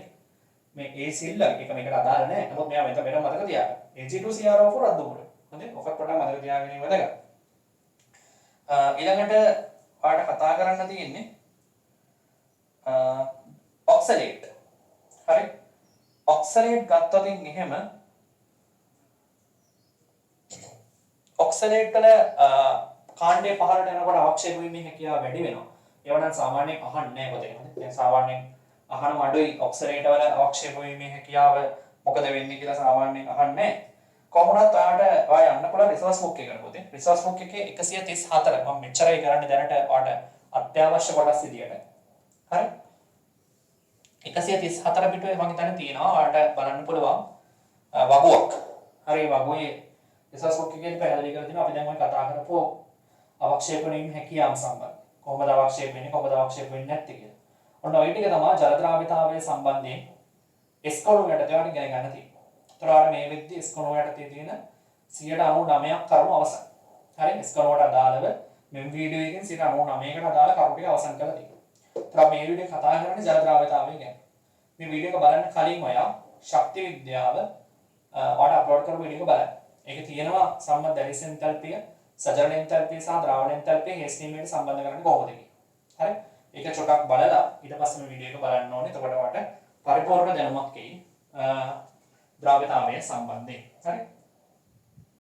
මේ A සිල්ල එක මේකට අදාළ නැහැ. නමුත් මෙයා වෙන මතක තියාගන්න. Ag2CrO4 රතු දුඹුරු. හොඳයි ඔකට පොඩ්ඩක් මතක තියාගන්න වැදගත්. ඊළඟට ඔයාලට කතා කරන්න තියෙන්නේ ඔක්සලේට්. හරි? ඔක්සලේට් ගත්තොත් එහෙම ඔක්සලේට් වල කාණ්ඩයේ පහළට යනකොට අවක්ෂේප වීමේ හැකියාව වැඩි වෙනවා. ඒව නම් සාමාන්‍යයෙන් අහන්නේ නැහැ පොතේ. දැන් සාමාන්‍යයෙන් අහන අඩුයි ඔක්සලේට් වල අවක්ෂේප වීමේ හැකියාව මොකද වෙන්නේ කියලා සාමාන්‍යයෙන් අහන්නේ නැහැ. කොහොමවත් ඔයාලට යන්න පුළුවන් රිසෝස් බුක් එකකට පොතේ. රිසෝස් බුක් එකේ 134 මම මෙච්චරයි කරන්නේ දැනට ඔයාලට අත්‍යවශ්‍ය කොටස් විදියට. හරි? 134 පිටුවේ මම හිතන්නේ තියෙනවා ඔයාලට බලන්න පුළුවන් වගුවක්. හරි වගුවේ රිසෝස් බුක් එකේ පැහැදිලි කරලා තියෙනවා අපි දැන් ඔය කතා කරපුව අවක්ෂේපණයෙන් හැකියාව සම්බන්ධ. කොහොමද අවක්ෂේප වෙන්නේ කොහොමද අවක්ෂේප වෙන්නේ නැත්තේ කියලා. ඔන්න ওই ටික තමයි ජල ද්‍රාව්‍යතාවයේ සම්බන්ධයෙන් එස්කොලු යටතේ ඔයාලට ඉගෙන ගන්න තියෙන්නේ. ඒතර මේ වෙද්දී එස්කොලු යටතේ තියෙන 99ක් කරුණු අවසන්. හරි එස්කොලුවට අදාළව මෙම් වීඩියෝ එකෙන් 99කට අදාළ කරුණු ටික අවසන් කරලා තියෙනවා. ඒතර මේ වීඩියෝ කතා කරන්නේ ජල ද්‍රාව්‍යතාවය ගැන. මේ වීඩියෝ එක බලන්න කලින් ඔයා ශක්ති විද්‍යාව ඔයාලට අප්ලෝඩ් කරපු වීඩියෝ එක බලන්න. ඒකේ තියෙනවා සම්මත දැරිස් එන්තල්පිය, සජරණ එන්තල්පිය සහ ද්‍රාවණ එන්තල්පිය හේස්ටීමේට සම්බන්ධ කරන්නේ කොහොමද කියලා. හරි? ඒක චොටක් බලලා ඊට පස්සේ මේ වීඩියෝ එක බලන්න ඕනේ. එතකොට ඔයාලට පරිපූර්ණ දැනුමක් එයි ද්‍රාව්‍යතාවය සම්බන්ධයෙන්. හරි?